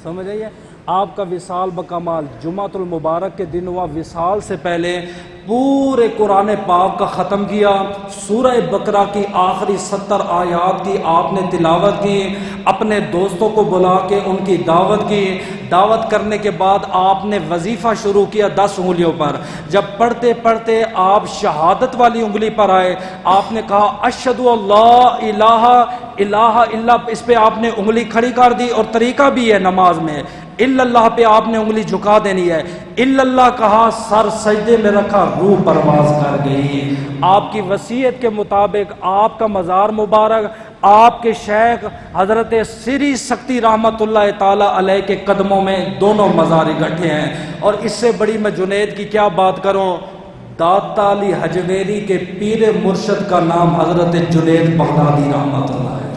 سمجھ آئیے؟ آپ کا وصال بکمال جمعۃ المبارک کے دن ہوا، وصال سے پہلے پورے قرآن پاک کا ختم کیا، سورہ بقرہ کی آخری 70 آیات کی آپ نے تلاوت کی، اپنے دوستوں کو بلا کے ان کی دعوت کی۔ دعوت کرنے کے بعد آپ نے وظیفہ شروع کیا 10 انگلیوں پر۔ جب پڑھتے پڑھتے آپ شہادت والی انگلی پر آئے، آپ نے کہا اشہد اللہ الہ الا اللہ، اس پہ آپ نے انگلی کھڑی کر دی، اور طریقہ بھی ہے نماز میں، الا اللہ پہ آپ نے انگلی جھکا دینی ہے۔ الا اللہ کہا، سر سجدے میں رکھا، روح پرواز کر گئی۔ آپ کی وصیت کے مطابق آپ کا مزار مبارک آپ کے شیخ حضرت سری سکتی رحمت اللہ تعالی علیہ کے قدموں میں دونوں مزار اکٹھے ہیں۔ اور اس سے بڑی میں جنید کی کیا بات کروں، داتا علی حجویری کے پیر مرشد کا نام حضرت جنید بغدادی رحمت اللہ ہے۔